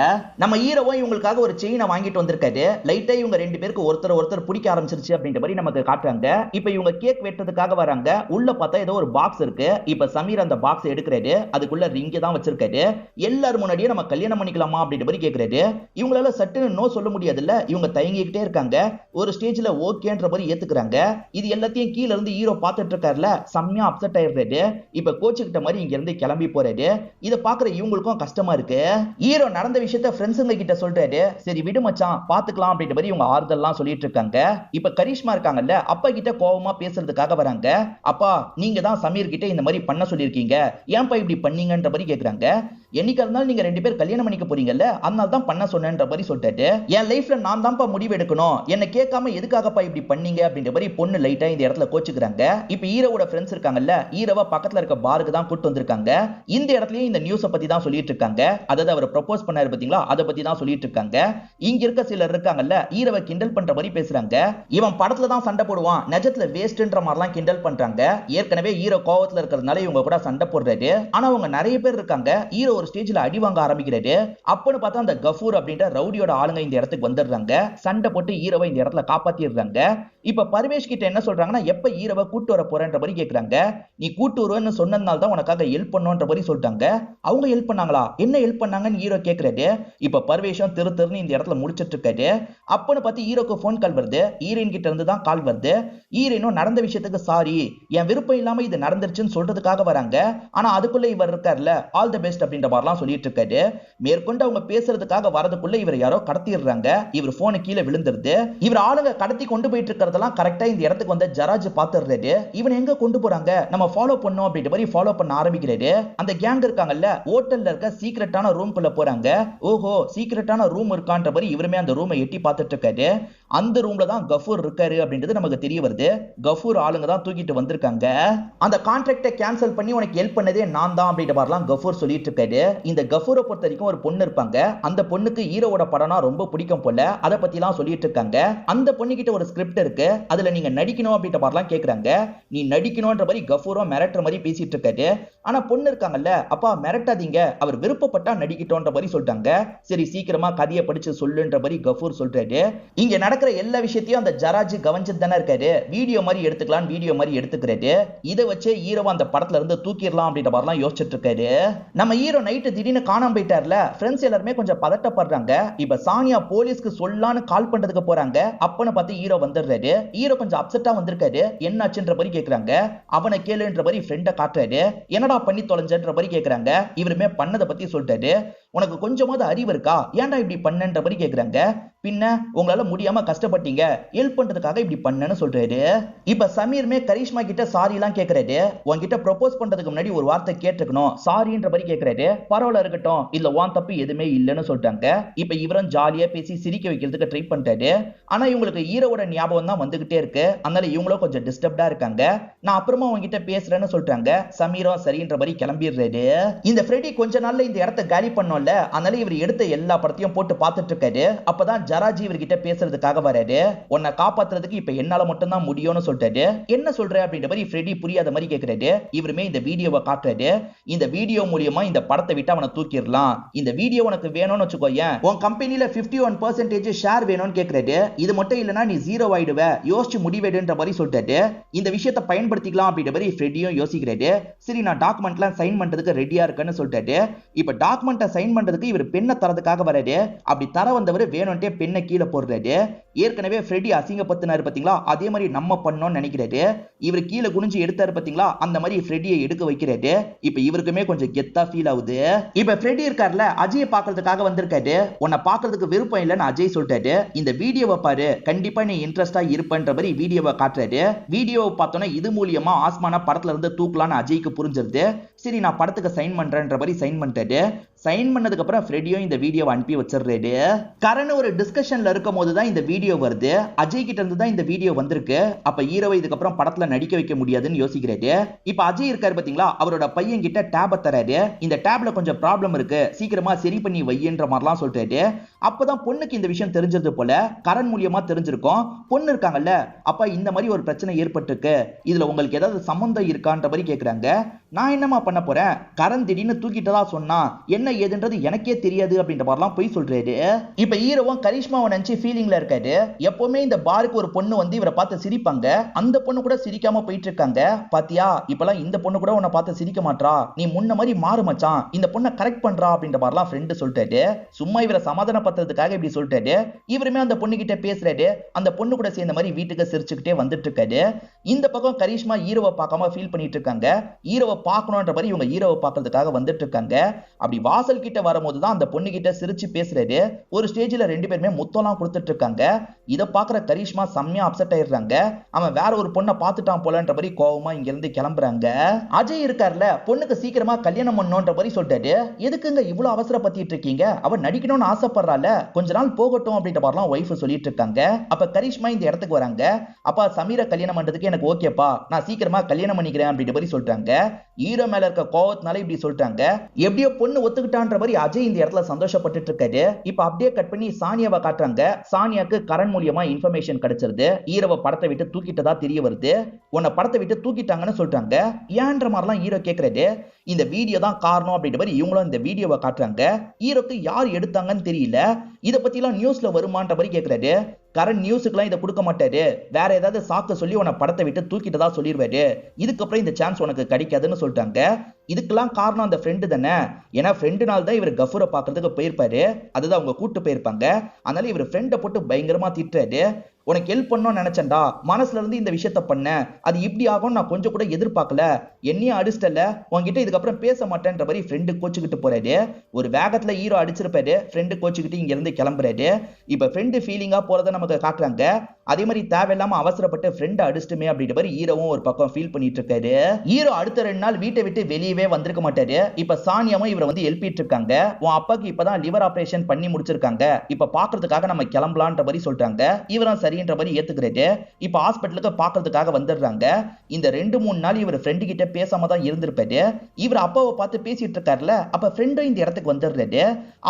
நம்ம ஹீரோவும் இவங்களுக்காக ஒரு செயினை வாங்கிட்டு வந்திருக்காரு. லைட்டா இவங்க ரெண்டு பேருக்கு ஒருத்தர் பிடிக்க ஆரம்பிச்சிருச்சு அப்படின்ற மாதிரி நமக்கு காட்டுறாங்க. இப்ப இவங்க கேக் வெட்டுறதுக்காக வராங்க. உள்ள பார்த்தா ஏதோ ஒரு பாக்ஸ் இருக்கு. இப்ப சமீர் அந்த பாக்ஸ் எடுக்கிறாரு. அதுக்குள்ள ரிங் தான் வச்சிருக்காரு. எல்லாரும் முன்னாடியே நம்ம கல்யாணம் பண்ணிக்கலாமா அப்படின்ற மாதிரி கேக்குறாரு. இவங்களால சட்டுன்னு நோ சொல்ல முடியாதுல்ல. இவங்க தயங்கிக்கிட்டே இருக்காங்க. ஒரு ஸ்டேஜ்ல ஓகேன்ற மாதிரி ஏத்துக்கிறாங்க. இது எல்லாத்தையும் கீழ இருந்து ஹீரோ பார்த்துட்டு இருக்காருல, செம்மையா அப்செட் ஆயிடுறாரு. இப்ப கோச்சுக்கிட்ட மாதிரி இங்க இருந்து கிளம்பி போறாரு. இத பாக்குற இவங்களுக்கும் கஷ்டமா இருக்கு. ஹீரோ நடந்த விஷயத்த ஃப்ரெண்ட்ஸுங்க கிட்ட சொல்றாரு. சரி விடு மச்சான் பாத்துக்கலாம் அப்படின்ற மாதிரி இவங்க ஆறுதல்லாம் சொல்லிட்டு இருக்காங்க. இப்ப கரிஷ்மா இருக்காங்கல்ல, அப்பா கிட்ட கோவமா பேசுறதுக்காக வராங்க. அப்பா நீங்க தான் சமீர் கிட்ட இந்த மாதிரி பண்ண சொல்லிருக்கீங்க, ஏன்பா இப்படி பண்ணீங்கன்ற மாதிரி கேக்குறாங்க. என்னைக்கா இருந்தாலும் நீங்க ரெண்டு பேர் கல்யாணம் பண்ணிக்க போறீங்கல்ல, அதனால தான் பண்ண சொன்னேன்ற மாதிரி சொல்லிட்டாரு. என் லைஃப்ல நான் தான்ப்பா முடிவு எடுக்கணும், என்ன கேட்காம எதுக்காகப்பா இப்படி பண்ணீங்க அப்படின்ற மாதிரி பொண்ணு லைட்டா இந்த இடத்துல கோச்சுக்கிறாங்க. இப்ப ஹீரோவோட ஃப்ரெண்ட்ஸ் இருக்காங்கல்ல, ஹீரோவா பக்கத்துல இருக்க பாருக்கு தான் கூட்டு வந்திருக்காங்க. இந்த இடத்துலயும் இந்த நியூஸ பத்தி தான் சொல்லிட்டு இருக்காங்க. அதாவது அவர் ப்ரொபோஸ் பண்ணாரு பாத்தீங்களா, அத பத்தி தான் சொல்லிட்டு இருக்காங்க. இங்க இருக்க சிலர் இருக்காங்கல்ல, ஹீரோவை கிண்டல் பண்ற மாதிரி பேசுறாங்க. இவன் படத்துல தான் சண்டை போடுவான், நிஜத்துல வேஸ்ட்ன்ற மாதிரிலாம் கிண்டல் பண்றாங்க. ஏற்கனவே ஹீரோ கோவத்துல இருக்கிறதுனால இவங்க கூட சண்டை போடுறாரு. ஆனா அவங்க நிறைய பேர் இருக்காங்க. ஹீரோ ஒரு ஸ்டேஜ்ல அடி வாங்க ஆரம்பிக்கிறாரு. அப்பன்னு பார்த்தா அந்த கஃபூர் அப்படின்ற ரவுடியோட ஆளுங்க இந்த இடத்துக்கு வந்துடுறாங்க. சண்டை போட்டு ஹீரோவை இந்த இடத்துல காப்பாத்திடுறாங்க. இப்ப பரமேஷ் கிட்ட என்ன சொல்றாங்கன்னா, எப்ப ஹீரோவை கூட்டு வர போறன்ற மாதிரி கேக்குறாங்க. நீ கூட்டு வருவேன்னு சொன்னதுனால தான் உனக்காக ஹெல்ப் பண்ணுன்ற மாதிரி சொல்லிட்டாங்க. அவங்க ஹெல்ப் பண்ணாங்களா, என்ன ஹெல்ப் பண்ணாங்கன்னு ஹீரோ கேக்குறாரு. இப்ப பரமேஷும் திருன்னு இந்த இடத்துல முடிச்சிட்டு இருக்காரு. அப்பன்னு பார்த்து ஹீரோக்கு போன் கால் வருது. ஹீரோயின் கிட்ட இருந்து தான் கால் வருது. ஹீரோயினும் நடந்த விஷயத்துக்கு சாரி, என் விருப்பம் இல்லாம இது நடந்துருச்சுன்னு சொல்றதுக்காக வராங்க. ஆனா அதுக்குள்ள இவர் இருக்கார்ல, ஆல் தி பெஸ்ட் அப்படின்ற மாதிரிலாம் சொல்லிட்டு இருக்காரு. மேற்கொண்டு அவங்க பேசுறதுக்காக வரதுக்குள்ள இவர் யாரோ கடத்திடுறாங்க. இவர் போனு கீழே விழுந்துருது. இவர் ஆளுங்க கடத்தி கொண்டு போயிட்டு இருக்கிறதெல்லாம் கரெக்டா இந்த இடத்துக்கு வந்த ஜராஜ் பாத்துறாரு. இவன் எங்க கொண்டு போறாங்க, நம்ம ஃபாலோ பண்ணோம் அப்படின்ற மாதிரி ஃபாலோ பண்ண ஆரம்பிக்கிறாரு. அந்த கேங் இருக்காங்கல்ல, ஹோட்டல்ல இருக்க சீக்ரெட்டான ரூம்குள்ள போறாங்க. ஓஹோ, சீக்ரெட்டான ரூம் இருக்கான்ற மாதிரி இவருமே அந்த ரூமை எட்டி பார்த்துட்டு இருக்காரு. அந்த ரூம்ல தான் கஃபூர் இருக்காரு அப்படின்றது நமக்கு தெரிய வருது. கஃபூர் ஆளுங்க தான் தூக்கிட்டு வந்திருக்காங்க. அந்த கான்ட்ராக்டை கேன்சல் பண்ணி உனக்கு ஹெல்ப் பண்ணதே நான் தான் அப்படின்ற மாதிரிலாம் கஃபூர் சொல்லிட்டு இருக்காரு. இந்த கஃபூரை பொறுத்த வரைக்கும் ஒரு பொண்ணு இருப்பாங்க. அந்த பொண்ணுக்கு ஹீரோவோட படம்னா ரொம்ப பிடிக்கும் போல. அதை பத்தி எல்லாம் சொல்லிட்டு இருக்காங்க. அந்த பொண்ணு கிட்ட ஒரு ஸ்கிரிப்ட் இருக்கு, அதுல நீங்க நடிக்கணும் அப்படின்ற மாதிரிலாம் கேக்குறாங்க. நீ நடிக்கணும்ன்ற மாதிரி கஃபூரும் மிரட்டுற மாதிரி பேசிட்டு இருக்காரு. ஆனா பொண்ணு இருக்காங்கல்ல, அப்பா மிரட்டாதீங்க, அவர் விருப்பப்பட்டா நடிக்கட்டும்ன்ற மாதிரி சொல்லிட்டாங்க. சரி சீக்கிரமா கதையை படிச்சு சொல்லுன்ற மாதிரி கஃபூர் சொல்றாரு. இங்க நடக்கிற எல்லா விஷயத்தையும் அந்த ஜராஜ் கவனிச்சுட்டு தானே இருக்காரு. வீடியோ மாதிரி எடுத்துக்கலாம், வீடியோ மாதிரி எடுத்துக்கிறாரு. இதை வச்சு ஹீரோவா அந்த படத்துல இருந்து தூக்கிடலாம் அப்படின்ற மாதிரிலாம் யோசிச்சுட்டு இருக்காரு. நம்ம ஹீரோ நைட்டு திடீர்னு காணாம போயிட்டார்ல, ஃப்ரெண்ட்ஸ் எல்லாருமே கொஞ்சம் பதட்டப்படுறாங்க. இப்ப சானியா போலீஸ்க்கு சொல்லான்னு கால் பண்றதுக்கு போறாங்க. அப்பன்னு பார்த்து ஹீரோ வந்துடுறாரு. ஹீரோ கொஞ்சம் அப்செட்டா வந்திருக்காரு. என்னாச்சுன்ற மாதிரி கேக்குறாங்க. அவனை கேளுன்ற மாதிரி ஃப்ரெண்ட காட்டுறாரு. என்னடா பண்ணி தொலைஞ்சன்ற மாதிரி கேக்குறாங்க. இவருமே பண்ணதை பத்தி சொல்லிட்டாரு. உனக்கு கொஞ்சமாவது அறிவு இருக்கா, ஏன்டா இப்படி பண்ணன்ற மாதிரி கேக்குறாங்க. பின்ன உங்களால முடியாம கஷ்டப்பட்டீங்க, ஹெல்ப் பண்றதுக்காக இப்படி பண்ணன்னு சொல்றாரு. இப்ப சமீர்மே கரிஷ்மா கிட்ட சாரி எல்லாம் கேக்குறாரு. உன்கிட்ட ப்ரொபோஸ் பண்றதுக்கு முன்னாடி ஒரு வார்த்தை கேட்டுக்கணும், சாரின்ற மாதிரி கேக்குறாரு. பரவாயில்ல இருக்கட்டும், இல்ல வான் தப்பு எதுவுமே இல்லைன்னு சொல்றாங்க. இப்ப இவரும் ஜாலியா பேசி சிரிக்க வைக்கிறதுக்கு ட்ரை பண்றாரு. ஆனா இவங்களுக்கு ஹீரோவோட ஞாபகம் தான் வந்துகிட்டே இருக்கு. அதனால இவங்களும் கொஞ்சம் டிஸ்டர்ப்டா இருக்காங்க. நான் அப்புறமா உங்ககிட்ட பேசுறேன்னு சொல்றாங்க. சமீரும் சரின்ற மாதிரி கிளம்பிடுறாரு. இந்த ஃப்ரெடி கொஞ்ச நாள்ல இந்த இடத்தை காலி பண்ணோம்ல, அதனால இவர் எடுத்த எல்லா படத்தையும் போட்டு பார்த்துட்டு இருக்காரு. அப்பதான் ஜராஜி இவர்கிட்ட பேசுறதுக்காக வராரு. உன்னை காப்பாத்துறதுக்கு இப்ப என்னால மட்டும் தான் முடியும்னு சொல்றாரு. என்ன சொல்ற அப்படின்ற மாதிரி ஃப்ரெடி புரியாத மாதிரி கேக்குறாரு. இவருமே இந்த வீடியோவை காட்டுறாரு. இந்த வீடியோ மூலமா இந்த படத்தை விட்டு அவனை தூக்கிடலாம். இந்த வீடியோ உனக்கு வேணும்னு வச்சுக்கோயேன், உன் கம்பெனில 51% ஷேர் வேணும்னு கேக்குறாரு. இது மட்டும் இல்லனா நீ ஜீரோ ஆயிடுவ, யோசிச்சு முடிவெடுன்ற மாதிரி சொல்றாரு. இந்த விஷயத்தை பயன்படுத்திக்கலாம் அப்படின்ற மாதிரி ஃப்ரெடியும் யோசிக்கிறாரு. சரி நான் டாக்குமெண்ட்லாம் சைன் பண்றதுக்கு ரெடியா இருக்கேன்னு சொல்றாரு. இப்ப டாக்குமெண்ட்டை சைன் பண்றதுக்கு இவர் பெண்ணை தரதுக்காக வராரு. அப்படி தர வந்தவர் வேணும்ட்டே பெண்ணை கீழே போடுறாரு. ஏற்கனவே ஃப்ரெடி அசிங்கப்படுத்தினாரு பாத்தீங்களா, அதே மாதிரி நம்ம பண்ணோம்னு நினைக்கிறாரு. இவர் கீழே குனிஞ்சு எடுத்தாரு பாத்தீங்களா, அந்த மாதிரி ஃப்ரெடியை எடுக்க வைக்கிறாரு. இப்ப இவருக்குமே கொஞ்சம் கெத்தா ஃபீல் ஆகுது. இப்ப ஃப்ரெடி இருக்கார்ல, அஜயை பாக்குறதுக்காக வந்திருக்காரு. உன்னை பாக்குறதுக்கு விருப்பம் இல்லைன்னு அஜய் சொல்லிட்டாரு. இந்த வீடியோவை பாரு, கண்டிப்பா நீ இன்ட்ரெஸ்டா இருப்பன்ற மாதிரி வீடியோவை காட்டுறாரு. வீடியோவை பார்த்தோன்னா இது மூலியமா ஆஸ்மானா படத்துல இருந்து தூக்கலான்னு அஜய்க்கு புரிஞ்சிருது. சரி நான் படத்துக்கு சைன் பண்றேன்ற மாதிரி சைன் பண்ணிட்டாரு. சைன் பண்ணதுக்கு அப்புறம் ஃப்ரெடியும் இந்த வீடியோவை அனுப்பி வச்சிடுறாரு. கரண் ஒரு டிஸ்கஷன்ல இருக்கும் போது தான் இந்த வீடியோ வருது. அஜய் கிட்ட இருந்து தான் இந்த வீடியோ வந்திருக்கு. அப்ப ஹீரோவை இதுக்கப்புறம் படத்துல நடிக்க வைக்க முடியாதுன்னு யோசிக்கிறாரு. இப்ப அஜய் இருக்காரு பாத்தீங்களா, அவரோட பையன் கிட்ட டேப தராரு. இந்த டேப்ல கொஞ்சம் ப்ராப்ளம் இருக்கு, சீக்கிரமா சரி பண்ணி வையன்ற மாதிரிலாம் சொல்றாரு. அப்பதான் பொண்ணுக்கு இந்த விஷயம் தெரிஞ்சது போல, கரண் மூலியமா தெரிஞ்சிருக்கும். பொண்ணு இருக்காங்கல்ல, அப்ப இந்த மாதிரி ஒரு பிரச்சனை ஏற்பட்டிருக்கு, இதுல உங்களுக்கு ஏதாவது சம்பந்தம் இருக்கான்ற மாதிரி கேக்குறாங்க. நான் என்னமா பண்ண போறேன், கரண் திடீர்னு தூக்கிட்டதா சொன்னா என்ன ஏதுன்றது எனக்கே தெரியாது அப்படின்ற மாதிரிலாம் போய் சொல்றாரு. இப்ப ஹீரோவும் கரிஷ்மாவை நினைச்சு ஃபீலிங்ல இருக்காரு. எப்பவுமே இந்த பாருக்கு ஒரு பொண்ணு வந்து இவரை பார்த்து சிரிப்பாங்க, அந்த பொண்ணு கூட சிரிக்காம போயிட்டு இருக்காங்க. பாத்தியா இப்பெல்லாம் இந்த பொண்ணு கூட உன்னை பார்த்து சிரிக்க மாட்டா, நீ முன்ன மாதிரி மாறு மச்சான், இந்த பொண்ணை கரெக்ட் பண்றா அப்படின்ற மாதிரிலாம் ஃப்ரெண்டு சொல்லிட்டாரு. சும்மா இவரை சமாதானப்படுத்துறதுக்காக இப்படி சொல்லிட்டாரு. இவருமே அந்த பொண்ணு கிட்ட பேசுறாரு. அந்த பொண்ணு கூட சேர்ந்த மாதிரி வீட்டுக்கு சிரிச்சுக்கிட்டே வந்துட்டு இருக்காரு. இந்த பக்கம் கரிஷ்மா ஹீரோவை பார்க்காம ஃபீல் பண்ணிட்டு இருக்காங்க. ஹீரோவை பார்க்கணும்ன்ற மாதிரி இவங்க ஹீரோவை பார்க்கறதுக்காக வந்துட்டு இருக்காங்க. அப்படி வாசல் கிட்ட வரும்போது தான் அந்த பொண்ணு கிட்ட சிரிச்சு பேசுறாரு. ஒரு ஸ்டேஜ்ல ரெண்டு பேருமே முத்தம்லாம் கொடுத்துட்டு இருக்காங்க. இத பாக்குற கரிஷ்மா செம்மையா அப்செட் ஆயிடுறாங்க. அவன் வேற ஒரு பொண்ணை பார்த்துட்டான் போலன்ற மாதிரி கோவமா இங்க இருந்து கிளம்புறாங்க. அஜய் இருக்கார்ல, பொண்ணுக்கு சீக்கிரமா கல்யாணம் பண்ணணும்ன்ற மாதிரி சொல்லிட்டாரு. எதுக்குங்க இவ்வளவு அவசரப்பத்திட்டு இருக்கீங்க, அவ நடிக்கணும்னு ஆசைப்படுறால, கொஞ்ச நாள் போகட்டும் அப்படின்ற மாதிரிலாம் ஒய்ஃப் சொல்லிட்டு இருக்காங்க. அப்ப கரிஷ்மா இந்த இடத்துக்கு வராங்க. அப்பா சமீரை கல்யாணம் பண்றதுக்கு எனக்கு ஓகேப்பா, நான் சீக்கிரமா கல்யாணம் பண்ணிக்கிறேன் அப்படின்ற மாதிரி சொல்றாங்க. ஹீரோ மேல இருக்க கோவத்தினால இப்படி சொல்றாங்க. எப்படியோ பொண்ணு ஒத்துக்கிட்டான்ற மாதிரி அஜய் இந்த இடத்துல சந்தோஷப்பட்டு இருக்காரு. இப்ப அப்படியே கட் பண்ணி சானியாவை காட்டுறாங்க. சானியாக்கு கரண் மூலியமா இன்ஃபர்மேஷன் கிடைச்சிருது. ஹீரோவை படத்தை விட்டு தூக்கிட்டதா தெரிய வருது. உன்னை படத்தை விட்டு தூக்கிட்டாங்கன்னு சொல்றாங்க. ஏன்ற மாதிரிலாம் ஹீரோ கேட்கறாரு. இந்த வீடியோ தான் காரணம் அப்படின்ற மாதிரி இவங்களும் இந்த வீடியோவை காட்டுறாங்க. ஹீரோக்கு யார் எடுத்தாங்கன்னு தெரியல. இத பத்தி எல்லாம் நியூஸ்ல வருமான்ற மாதிரி கேட்கறாரு. கரண் நியூஸுக்குலாம் இதை கொடுக்க மாட்டாரு, வேற ஏதாவது சாக்க சொல்லி உன்னை படத்தை விட்டு தூக்கிட்டதா சொல்லிடுவாரு. இதுக்கப்புறம் இந்த சான்ஸ் உனக்கு கிடைக்காதுன்னு சொல்லிட்டாங்க. இதுக்கெல்லாம் காரணம் அந்த ஃப்ரெண்டு தானே. ஏன்னா ஃப்ரெண்டுனால தான் இவர் கஃபூரை பார்க்கறதுக்கு போயிருப்பாரு. அதுதான் அவங்க கூட்டு போயிருப்பாங்க. அதனால இவர் ஃப்ரெண்டை போட்டு பயங்கரமா திட்டுறாரு. உனக்கு ஹெல்ப் பண்ணணும்னு நினைச்சேன்டா, மனசுல இருந்து இந்த விஷயத்த பண்ண, அது இப்படி ஆகும் நான் கொஞ்சம் கூட எதிர்பார்க்கல, என்னையும் அடிச்சிட்டல, உன்கிட்ட இதுக்கப்புறம் பேச மாட்டேன்ற மாதிரி ஃப்ரெண்டு கோச்சுக்கிட்டு போறாரு. ஒரு வேகத்துல ஹீரோ அடிச்சிருப்பாரு, ஃப்ரெண்டு கோச்சுக்கிட்டு இங்க இருந்து கிளம்புறாரு. இப்ப ஃப்ரெண்டு ஃபீலிங்கா போறத நமக்கு காட்டுறாங்க. அதே மாதிரி தேவையில்லாம அவசரப்பட்டு ஃப்ரெண்ட் அடிச்சிட்டுமே அப்படின்ற மாதிரி ஹீரோவும் ஒரு பக்கம் ஃபீல் பண்ணிட்டு இருக்காரு. ஹீரோ அடுத்த 2 நாள் வீட்டை விட்டு வெளியவே வந்திருக்க மாட்டாரு. இப்ப சானியாவும் இவரை வந்து எழுப்பிட்டு இருக்காங்க. உன் அப்பாக்கு இப்பதான் லிவர் ஆபரேஷன் பண்ணி முடிச்சிருக்காங்க, இப்ப பாக்குறதுக்காக நம்ம கிளம்பலான்ற மாதிரி சொல்றாங்க. இவரும் சரின்ற மாதிரி ஏத்துக்கிறாரு. இப்ப ஹாஸ்பிட்டலுக்கு பாக்குறதுக்காக வந்துடுறாங்க. இந்த 2-3 நாள் இவர் ஃப்ரெண்டு கிட்ட பேசாம தான் இருந்திருப்பாரு. இவர் அப்பாவை பார்த்து பேசிட்டு இருக்காருல, அப்ப ஃப்ரெண்டும் இந்த இடத்துக்கு வந்துடுறாரு.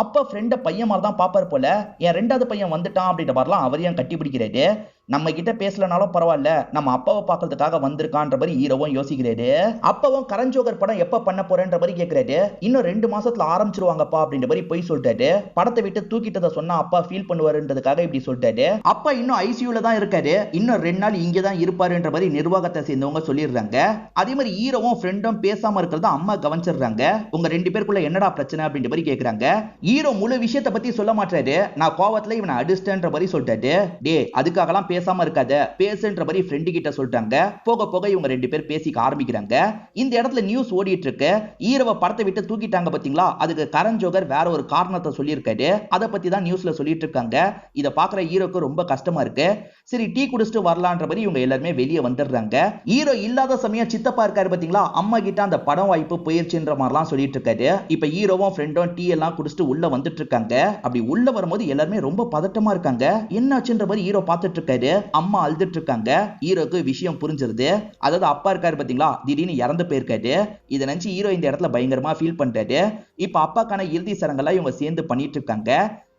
அப்பா ஃப்ரெண்ட பையன் மாதிரி தான் பாப்பார் போல, என் 2வது பையன் வந்துட்டான் அப்படின்ற மாதிரிலாம் அவரையும் கட்டி பிடிக்கிறாரு. நம்ம கிட்ட பேசலனாலும் பரவாயில்ல, நம்ம அப்பாவை பார்க்கறதுக்காக வந்திருக்கான்ற மாதிரி ஹீரோவும் யோசிக்கிறாரு. அப்பாவும் கரண் ஜோகர் படம் எப்ப பண்ண போறேன்ற மாதிரி கேட்கிறாரு. இன்னும் 2 மாசத்துல ஆரம்பிச்சிருவாங்கப்பா அப்படின்ற மாதிரி போய் சொல்லிட்டாரு. படத்தை விட்டு தூக்கிட்டதை சொன்னா அப்பா ஃபீல் பண்ணுவாருன்றதுக்காக இப்படி சொல்லிட்டாரு. அப்பா இன்னும் ஐசியூல தான் இருக்காரு, இன்னும் 2 நாள் இங்கே தான் இருப்பாருன்ற மாதிரி நிர்வாகத்தை சேர்ந்தவங்க சொல்லிடுறாங்க. அதே மாதிரி ஹீரோவும் ஃப்ரெண்டும் பேசாம இருக்கிறத அம்மா கவனிச்சிடுறாங்க. உங்க 2 பேருக்குள்ள என்னடா பிரச்சனை அப்படின்ற மாதிரி கேட்கறாங்க. ஹீரோ முழு விஷயத்தை பத்தி சொல்ல மாட்டாரு. நான் கோவத்துல இவனை அடிச்சிட்டேன்ற மாதிரி சொல்லிட்டாரு. டே அதுக்காகலாம் பேசாம இருக்காத, பேசுன்ற மாதிரி ஃப்ரெண்டு கிட்ட சொல்றாங்க. போக போக இவங்க 2 பேர் பேசிக்க ஆரம்பிக்கிறாங்க. இந்த இடத்துல நியூஸ் ஓடிட்டு இருக்கு. ஹீரோவை படத்தை விட்டு தூக்கிட்டாங்க பாத்தீங்களா, அதுக்கு கரண் ஜோகர் வேற ஒரு காரணத்தை சொல்லியிருக்காரு. அதை பத்தி தான் நியூஸ்ல சொல்லிட்டு இருக்காங்க. இதை பாக்குற ஹீரோக்கு ரொம்ப கஷ்டமா இருக்கு. சரி டீ குடிச்சிட்டு வரலான்ற மாதிரி இவங்க எல்லாருமே வெளியே வந்துடுறாங்க. ஹீரோ இல்லாத சமயம் சித்தப்பா இருக்காரு பாத்தீங்களா, அம்மா கிட்ட அந்த படம் வாய்ப்பு போயிருச்சுன்ற மாதிரிலாம் சொல்லிட்டு இருக்காரு. இப்ப ஹீரோவும் ஃப்ரெண்டும் டீ எல்லாம் குடிச்சிட்டு உள்ள வந்துட்டு இருக்காங்க. அப்படி உள்ள வரும்போது எல்லாருமே ரொம்ப பதட்டமா இருக்காங்க. என்னாச்சுன்ற மாதிரி ஹீரோ பார்த்துட்டு இருக்காரு. அம்மா அழுதுட்டு இருக்காங்க. ஹீரோக்கு விஷயம் புரிஞ்சிருது. அதாவது அப்பா இருக்காரு பாத்தீங்களா, திடீர்னு இறந்து போயிருக்காரு. இதை நினைச்சு ஹீரோ இந்த இடத்துல பயங்கரமா ஃபீல் பண்றாரு. இப்ப அப்பாக்கான இறுதி சடங்கெல்லாம் இவங்க சேர்ந்து பண்ணிட்டு இருக்காங்க.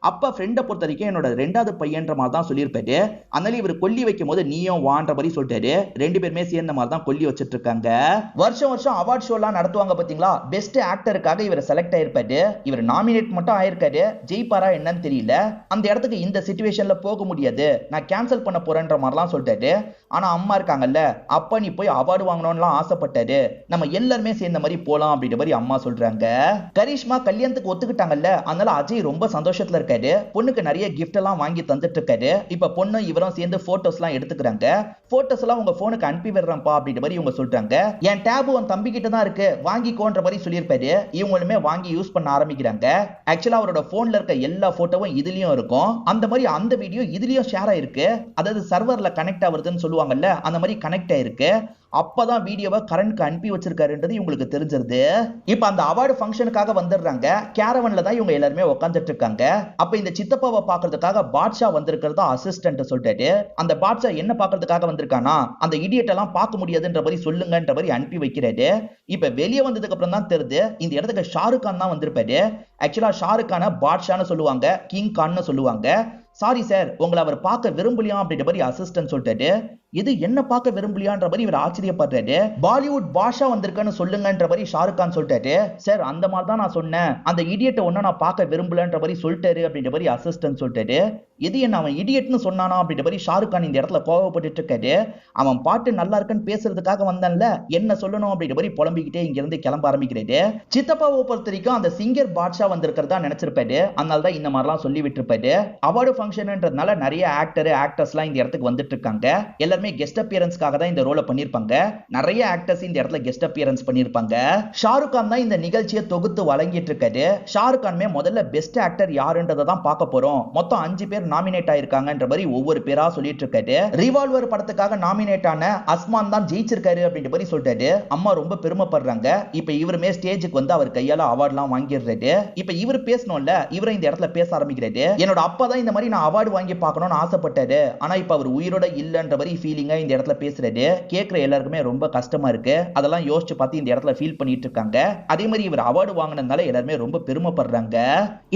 அப்பா ஃப்ரெண்டை பொறுத்த வரைக்கும் என்னோட 2வது பையன்ற மாதிரி தான் சொல்லியிருப்பாரு. அதனால இவர் கொல்லி வைக்கும் போது நீயும் வான்ற மாதிரி சொல்லிட்டாரு. 2 பேருமே சேர்ந்த மாதிரி தான் கொல்லி வச்சிட்டு இருக்காங்க. வருஷம் வருஷம் அவார்ட் ஷோ எல்லாம் நடத்துவாங்க பாத்தீங்களா, பெஸ்ட் ஆக்டருக்காக இவர் செலக்ட் ஆயிருப்பாரு. இவர் நாமினேட் மட்டும் ஆயிருக்காரு, ஜெயிப்பாரா என்னன்னு தெரியல. அந்த இடத்துக்கு இந்த சிச்சுவேஷன்ல போக முடியாது, நான் கேன்சல் பண்ண போறேன்ற மாதிரிலாம் சொல்லிட்டாரு. ஆனா அம்மா இருக்காங்கல்ல, அப்பா நீ போய் அவார்டு வாங்கணும்லாம் ஆசைப்பட்டாரு, நம்ம எல்லாருமே சேர்ந்த மாதிரி போலாம் அப்படின்ற மாதிரி அம்மா சொல்றாங்க. கரிஷ்மா கல்யாணத்துக்கு ஒத்துக்கிட்டாங்கல்ல, அதனால அஜய் ரொம்ப சந்தோஷத்துல இருக்காரு. இருக்காரு. பொண்ணுக்கு நிறைய கிஃப்ட் எல்லாம் வாங்கி தந்துட்டு இருக்காரு. இப்ப பொண்ணு இவரும் சேர்ந்து போட்டோஸ் எல்லாம் எடுத்துக்கிறாங்க. போட்டோஸ் எல்லாம் உங்க போனுக்கு அனுப்பி விடுறேன்ப்பா அப்படின்ற மாதிரி இவங்க சொல்றாங்க. என் டேப் உன் தம்பி கிட்ட தான் இருக்கு, வாங்கிக்கோன்ற மாதிரி சொல்லியிருப்பாரு. இவங்களுமே வாங்கி யூஸ் பண்ண ஆரம்பிக்கிறாங்க. ஆக்சுவலா அவரோட போன்ல இருக்க எல்லா போட்டோவும் இதுலயும் இருக்கும். அந்த மாதிரி அந்த வீடியோ இதுலயும் ஷேர் ஆயிருக்கு. அதாவது சர்வர்ல கனெக்ட் ஆகுறதுன்னு சொல்லுவாங்கல்ல, அந்த மாதிரி கனெக்ட் ஆயிருக்கு. அப்பதான் வீடியோவை கரண்ட்க்கு அனுப்பி வச்சிருக்காருன்றது இவங்களுக்கு தெரிஞ்சிருது. இப்ப அந்த அவார்டு ஃபங்க்ஷனுக்காக வந்துடுறாங்க. கேரவன்ல தான் இவங்க எல்லாருமே உட்கார்ந்துட்டு இருக்காங்க. அப்ப இந்த சித்தப்பாவை பாக்குறதுக்காக பாட்ஷா வந்திருக்கிறதா அசிஸ்டன்ட் சொல்லிட்டாரு. அந்த பாட்ஷா என்ன பாக்குறதுக்காக வந்திருக்கானா, அந்த இடியட் எல்லாம் பார்க்க முடியாதுன்ற மாதிரி சொல்லுங்கன்ற மாதிரி அனுப்பி வைக்கிறாரு. இப்ப வெளியே வந்ததுக்கு அப்புறம் தான் தெரியுது இந்த இடத்துக்கு ஷாருக் கான் தான் வந்திருப்பாரு. ஆக்சுவலா ஷாருக் கான பாட்ஷான்னு சொல்லுவாங்க, கிங் கான்னு சொல்லுவாங்க. சாரி சார், உங்களை அவர் பார்க்க விரும்பலையா அப்படின்ற மாதிரி அசிஸ்டன்ட் சொல்லிட்டாரு. இது என்ன பார்க்க விரும்பலையான்ற மாதிரி இவர் ஆச்சரியப்படுறாரு. பாலிவுட் பாஷா வந்திருக்கான்னு சொல்லுங்கன்ற மாதிரி ஷாருக் கான் சொல்லிட்டாரு. சார் அந்த மாதிரி தான் நான் சொன்னேன், அந்த இடியட்டை ஒன்னும் நான் பார்க்க விரும்பலன்ற மாதிரி சொல்லிட்டாரு அப்படின்ற மாதிரி அசிஸ்டன்ட் சொல்லிட்டாரு. இது என்ன அவன் இடியட்னு சொன்னானா அப்படின்ற மாதிரி ஷாருக் கான் இந்த இடத்துல கோவப்பட்டு இருக்காரு. அவன் பாட்டு நல்லா இருக்குன்னு பேசுறதுக்காக வந்தான்ல, என்ன சொல்லணும் அப்படின்ற மாதிரி புலம்பிக்கிட்டே இங்க இருந்து கிளம்ப ஆரம்பிக்கிறாரு. சித்தப்பாவை பொறுத்த வரைக்கும் அந்த சிங்கர் பாட்ஷா வந்திருக்கிறதா நினைச்சிருப்பாரு. அதனால தான் இந்த மாதிரிலாம் சொல்லி விட்டுருப்பாரு. அவார்டு ஃபங்க்ஷன்ன்றதுனால நிறைய ஆக்டர் ஆக்டர்ஸ்லாம் இந்த இடத்துக்கு வந்துட்டு இருக்காங்க. எல்லாரும் கெஸ்ட் அப்பியரன்ஸ்க்காக தான் இந்த ரோலை பண்ணிருப்பாங்க. நிறைய ஆக்டர்ஸ் இந்த இடத்துல கெஸ்ட் அப்பியரன்ஸ் பண்ணிருப்பாங்க. ஷாருக் கான் தான் இந்த நிகழ்ச்சியை தொகுத்து வழங்கிட்டு இருக்காரு. ஷாருக் கான் முதல்ல பெஸ்ட் ஆக்டர் யாருன்றதை தான் பார்க்க போறோம். மொத்தம் 5 பேர் நாமினேட் ஆயிருக்காங்கன்ற மாதிரி ஒவ்வொரு பேரா சொல்லிட்டு இருக்காரு. ரிவால்வர் படத்துக்காக நாமினேட் ஆன அஸ்மான் தான் ஜெயிச்சிருக்காரு அப்படின்ற மாதிரி சொல்லிட்டாரு. அம்மா ரொம்ப பெருமைப்படுறாங்க. இப்ப இவருமே ஸ்டேஜுக்கு வந்து அவர் கையால அவார்ட்லாம் வாங்கிடுறாரு. இப்ப இவர் பேசணும்ல, இவரை இந்த இடத்துல பேச ஆரம்பிக்கிறாரு. என்னோட அப்பா தான் இந்த மாதிரி நான் அவார்டு வாங்கி பார்க்கணும்னு ஆசைப்பட்டாரு. ஆனா இப்ப அவர் உயிரோட இல்லன்ற மாதிரி ஃபீலிங்கா இந்த இடத்துல பேசுறாரு. கேக்குற எல்லாருக்குமே ரொம்ப கஷ்டமா இருக்கு. அதெல்லாம் யோசிச்சு பார்த்து இந்த இடத்துல ஃபீல் பண்ணிட்டு இருக்காங்க. அதே மாதிரி இவர் அவார்டு வாங்கினதால எல்லாருமே ரொம்ப பெருமைப்படுறாங்க.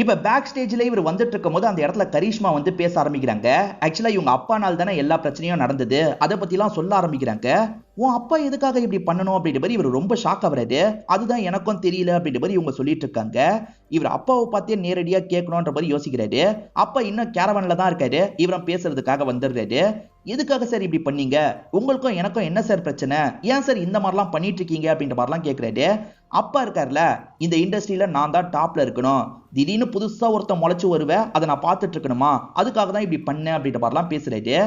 இப்ப பேக் ஸ்டேஜ்ல இவர் வந்துட்டு இருக்கும்போது அந்த இடத்துல கரிஷ்மா வந்து பேச ஆரம்பிக்கிறாங்க. ஆக்சுவலா இவங்க அப்பா நாள் தானே எல்லா பிரச்சனையும் நடந்தது, அதை பத்தி எல்லாம் சொல்ல ஆரம்பிக்கிறாங்க. உன் அப்பா எதுக்காக இப்படி பண்ணணும் அப்படின்ற மாதிரி இவர் ரொம்ப ஷாக் ஆகுறாரு. அதுதான் எனக்கும் தெரியல அப்படின்ற மாதிரி இவங்க சொல்லிட்டு இருக்காங்க. இவர் அப்பாவை பார்த்தே நேரடியா கேட்கணும்ன்ற மாதிரி யோசிக்கிறாரு. அப்பா இன்னும் கேரவன்ல தான் இருக்காரு. இவரும் பேசுறதுக்காக வந்துடுறாரு. எதுக்காக சார் இப்படி பண்ணீங்க, உங்களுக்கும் எனக்கும் என்ன சார் பிரச்சனை, ஏன் சார் இந்த மாதிரிலாம் பண்ணிட்டு இருக்கீங்க அப்படின்ற மாதிரிலாம் கேட்கிறாரு. அப்பா இருக்காருல, இந்த இண்டஸ்ட்ரியில நான் தான் டாப்ல இருக்கணும், திடீர்னு புதுசா ஒருத்தன் முளைச்சு வருவேன், அதை நான் பார்த்துட்டு இருக்கணுமா, அதுக்காக தான் இப்படி பண்ணேன் அப்படின்ற மாதிரிலாம் பேசுறாரு.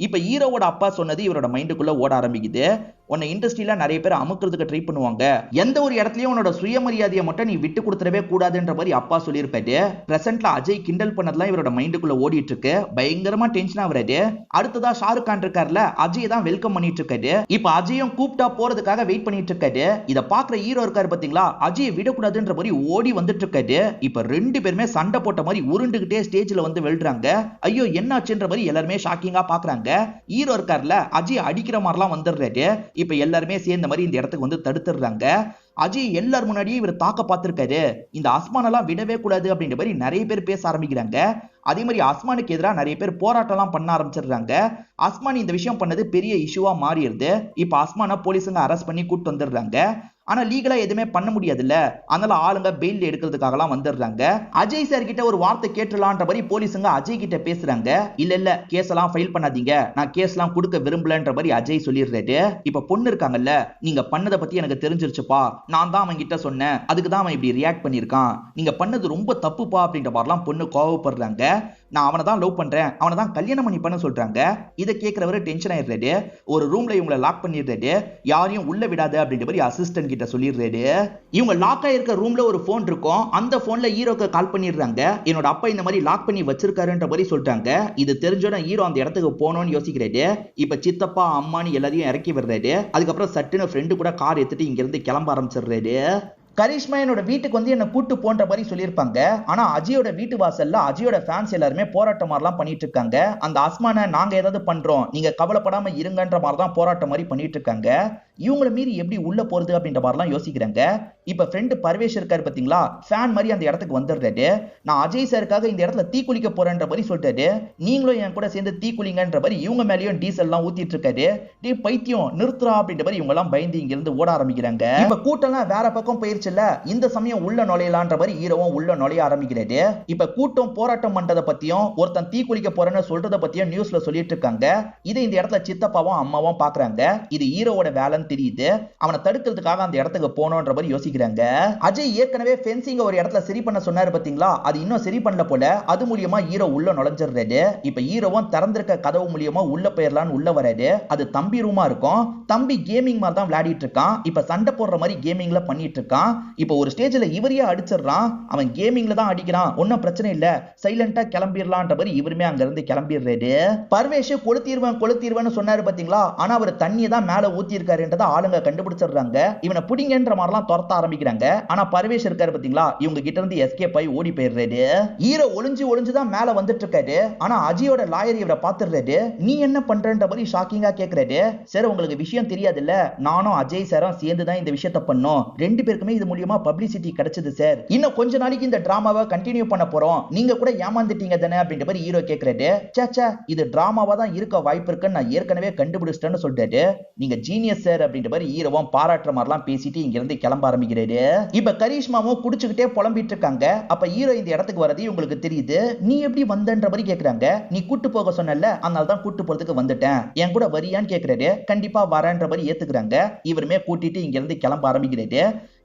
இப்ப ஹீரோவோட அப்பா சொன்னது இவரோட மைண்டுக்குள்ள ஓட ஆரம்பிக்குது. உன்னை இண்டஸ்ட்ரியில நிறைய பேர் அமுக்கிறதுக்கு ட்ரை பண்ணுவாங்க, எந்த ஒரு இடத்துலயும் உன்னோட சுயமரியாதையை மட்டும் நீ விட்டு கொடுத்துடவே கூடாதுன்ற மாதிரி அப்பா சொல்லியிருப்பாரு. பிரசன்ட்ல அஜய் கிண்டல் பண்ணதெல்லாம் இவரோட மைண்டுக்குள்ள ஓடிட்டு இருக்கு. பயங்கரமா டென்ஷன் ஆகுறாரு. அடுத்ததா ஷாருக் கான் இருக்காருல, அஜய் தான் வெல்கம் பண்ணிட்டு இருக்காரு. இப்ப அஜயும் கூப்பிட்டா போறதுக்காக வெயிட் பண்ணிட்டு இருக்காரு. இத பாக்குற ஹீரோ இருக்காரு பாத்தீங்களா, அஜயை விடக்கூடாதுன்ற மாதிரி ஓடி வந்துட்டு இருக்காரு. இப்ப 2 பேருமே சண்டை போட்ட மாதிரி உருண்டுகிட்டே ஸ்டேஜ்ல வந்து வெல்றாங்க. ஐயோ என்னாச்சுன்ற மாதிரி எல்லாருமே ஷாக்கிங்கா பாக்குறாங்க. ஹீரோ இருக்காருல, அஜய் அடிக்கிற மாதிரிலாம் வந்துடுறாரு. இப்ப எல்லாருமே சேர்ந்த மாதிரி இந்த இடத்துக்கு வந்து தடுத்துடுறாங்க. அஜய் எல்லாரும் முன்னாடியே இவர் தாக்க பார்த்திருக்காரு. இந்த அஸ்மான் எல்லாம் விடவே கூடாது அப்படின்ற மாதிரி நிறைய பேர் பேச ஆரம்பிக்கிறாங்க. அதே மாதிரி அஸ்மானுக்கு எதிராக நிறைய பேர் போராட்டம் எல்லாம் பண்ண ஆரம்பிச்சிடுறாங்க. அஸ்மான் இந்த விஷயம் பண்ணது பெரிய இஷ்யூவா மாறிடுது. இப்ப அஸ்மான போலீஸுங்க அரெஸ்ட் பண்ணி கூட்டு வந்துடுறாங்க. ஆனா லீகலா எதுவுமே பண்ண முடியாதுல்ல, அதனால ஆளுங்க பெயில் எடுக்கிறதுக்காக எல்லாம் வந்துடுறாங்க. அஜய் சார் கிட்ட ஒரு வார்த்தை கேட்டுலான்ற மாதிரி போலீஸுங்க அஜய் கிட்ட பேசுறாங்க. இல்ல கேஸ் எல்லாம் ஃபைல் பண்ணாதீங்க, நான் கேஸ் எல்லாம் கொடுக்க விரும்பலன்ற மாதிரி அஜய் சொல்லிடுறாரு. இப்ப பொண்ணு இருக்காங்கல்ல, நீங்க பண்ணதை பத்தி எனக்கு தெரிஞ்சிருச்சுப்பா, நான் தான் அவன் கிட்ட சொன்னேன், அதுக்கு தான் அவன் இப்படி ரியாக்ட் பண்ணிருக்கான், நீங்க பண்ணது ரொம்ப தப்புப்பா அப்படின்ற மாதிரிலாம் பொண்ணு கோவப்படுறாங்க. நான் அவனை தான் லவ் பண்றேன், அவனை தான் கல்யாணம் பண்ணி பண்ண சொல்றாங்க. இதை கேட்கிறவரு டென்ஷன் ஆயிடுறாரு. ஒரு ரூம்ல இவங்களை லாக் பண்ணிடுறாரு. யாரையும் உள்ள விடாத அப்படின்ற மாதிரி அசிஸ்டன்ட் கிட்ட சொல்லிடுறாரு. இவங்க லாக் ஆயிருக்க ரூம்ல ஒரு போன் இருக்கும். அந்த போன்ல ஹீரோக்கு கால் பண்ணிடுறாங்க. என்னோட அப்பா இந்த மாதிரி லாக் பண்ணி வச்சிருக்காருன்ற மாதிரி சொல்றாங்க. இது தெரிஞ்சோட ஹீரோ அந்த இடத்துக்கு போகணும்னு யோசிக்கிறாரு. இப்ப சித்தப்பா அம்மானி எல்லாரையும் இறக்கி விடுறாரு. அதுக்கப்புறம் சட்டுன்னு ஃப்ரெண்டு கூட கார் எடுத்துட்டு இங்க இருந்து கிளம்ப ஆரம்பிச்சிடுறாரு. கரிஷ்மா என்னோட வீட்டுக்கு வந்து என்ன கூட்டு போன்ற மாதிரி சொல்லியிருப்பாங்க. ஆனா அஜயோட வீட்டு வாசல்ல அஜயோட ஃபேன்ஸ் எல்லாருமே போராட்டம் மாதிரிலாம் பண்ணிட்டு இருக்காங்க. அந்த அஸ்மான நாங்க ஏதாவது பண்றோம், நீங்க கவலைப்படாம இருங்கன்ற மாதிரி தான் போராட்டம் மாதிரி பண்ணிட்டு இருக்காங்க. இவங்களை மீறி எப்படி உள்ள போறது அப்படின்ற மாதிரிலாம் யோசிக்கிறாங்க. இப்ப ஃப்ரெண்டு பர்வேஷ் இருக்காரு பாத்தீங்களா, ஃபேன் மாதிரி அந்த இடத்துக்கு வந்துடுறாரு. நான் அஜய் சாருக்காக இந்த இடத்துல தீ குளிக்க போறேன்ற மாதிரி சொல்லிட்டாரு. நீங்களும் என் கூட சேர்ந்து தீ குளிங்கன்ற மாதிரி இவங்க மேலேயும் டீசல் எல்லாம் ஊத்திட்டு இருக்காரு. டே பைத்தியம் நிறுத்துறா அப்படின்ற மாதிரி இவங்க எல்லாம் பயந்து இங்க இருந்து ஓட ஆரம்பிக்கிறாங்க. இப்ப கூட்டம்லாம் வேற பக்கம் போயிருச்சுல, இந்த சமயம் உள்ள நுழையலான்ற மாதிரி ஹீரோவும் உள்ள நுழைய ஆரம்பிக்கிறாரு. இப்ப கூட்டம் போராட்டம் பண்றதை பத்தியும் ஒருத்தன் தீ குளிக்க போறேன்னு சொல்றதை பத்தியும் நியூஸ்ல சொல்லிட்டு இருக்காங்க. இதை இந்த இடத்துல சித்தப்பாவும் அம்மாவும் பாக்குறாங்க. இது ஹீரோவோட வேலைன்னு போலன்னு தெரியுது. அவனை தடுக்கிறதுக்காக அந்த இடத்துக்கு போனோன்ற மாதிரி யோசிக்கிறாங்க. அஜய் ஏற்கனவே ஃபென்சிங் ஒரு இடத்துல சரி பண்ண சொன்னாரு பாத்தீங்களா, அது இன்னும் சரி பண்ணல போல. அது மூலியமா ஹீரோ உள்ள நுழைஞ்சிடுறாரு. இப்ப ஹீரோவும் திறந்திருக்க கதவு மூலியமா உள்ள போயிடலான்னு உள்ள வராரு. அது தம்பி ரூமா இருக்கும். தம்பி கேமிங் மாதிரி தான் விளையாடிட்டு இருக்கான். இப்ப சண்டை போடுற மாதிரி கேமிங்ல பண்ணிட்டு இருக்கான். இப்ப ஒரு ஸ்டேஜ்ல இவரையே அடிச்சிடறான். அவன் கேமிங்ல தான் அடிக்கிறான், ஒன்னும் பிரச்சனை இல்ல, சைலண்டா கிளம்பிடலான்ற மாதிரி இவருமே அங்க இருந்து கிளம்பிடுறாரு. பர்வேஷ் கொளுத்தீர்வன் சொன்னாரு பாத்தீங்களா, ஆனா அவர் தண்ணியை தான் மேல ஊத்தி இருக்காருன்றத ஆளுங்க கண்டுபிடிச்சிடுறாங்க. இவனை புடிங்கன்ற மாதிரிலாம் துரத்த ஆரம்பிக்கிறாங்க. ஆனா பர்வேஷ் இருக்காரு பாத்தீங்களா, இவங்க கிட்ட இருந்து எஸ்கேப் ஆகி ஓடி போயிடுறாரு. ஹீரோ ஒளிஞ்சுதான் மேல வந்துட்டு இருக்காரு. ஆனா அஜயோட லாயர் இவரை பாத்துறாரு. நீ என்ன பண்றன்ற மாதிரி ஷாக்கிங்கா கேக்குறாரு. சார் உங்களுக்கு விஷயம் தெரியாதுல்ல, நானும் அஜய் சாரும் சேர்ந்து தான் இந்த விஷயத்தை பண்ணோம். ரெண்டு பேருக்குமே இது மூலியமா பப்ளிசிட்டி கிடைச்சது சார். இன்னும் கொஞ்ச நாளைக்கு இந்த டிராமாவை கண்டினியூ பண்ண போறோம். நீங்க கூட ஏமாந்துட்டீங்க தானே அப்படின்ற மாதிரி ஹீரோ கேக்குறாரு. சேச்சா, இது டிராமாவா தான் இருக்க வாய்ப்பு இருக்குன்னு நான் ஏற்கனவே கண்டுபிடிச்சிட்டேன்னு சொல்றாரு. நீங்க ஜீனியஸ் சார் அப்படின்ற மாதிரி ஹீரோவும் பாராட்டுற மாதிரிலாம் பேசிட்டு இங்க இருந்து கிளம்ப ஆரம்பிக்கிறாரு. இப்ப கரிஷ்மாவும் குடிச்சுக்கிட்டே புலம்பிட்டு இருக்காங்க. அப்ப ஹீரோ இந்த இடத்துக்கு வரது உங்களுக்கு தெரியுது. நீ எப்படி வந்தன்ற மாதிரி கேக்குறாங்க. நீ கூட்டு போக சொன்னல, அதனால தான் கூட்டு போறதுக்கு வந்துட்டேன், என் கூட வரியான்னு கேக்குறாரு. கண்டிப்பா வரேன்ற மாதிரி ஏத்துக்கிறாங்க. இவருமே கூட்டிட்டு இங்க இருந்து கிளம்ப ஆரம்பிக்கிறாரு.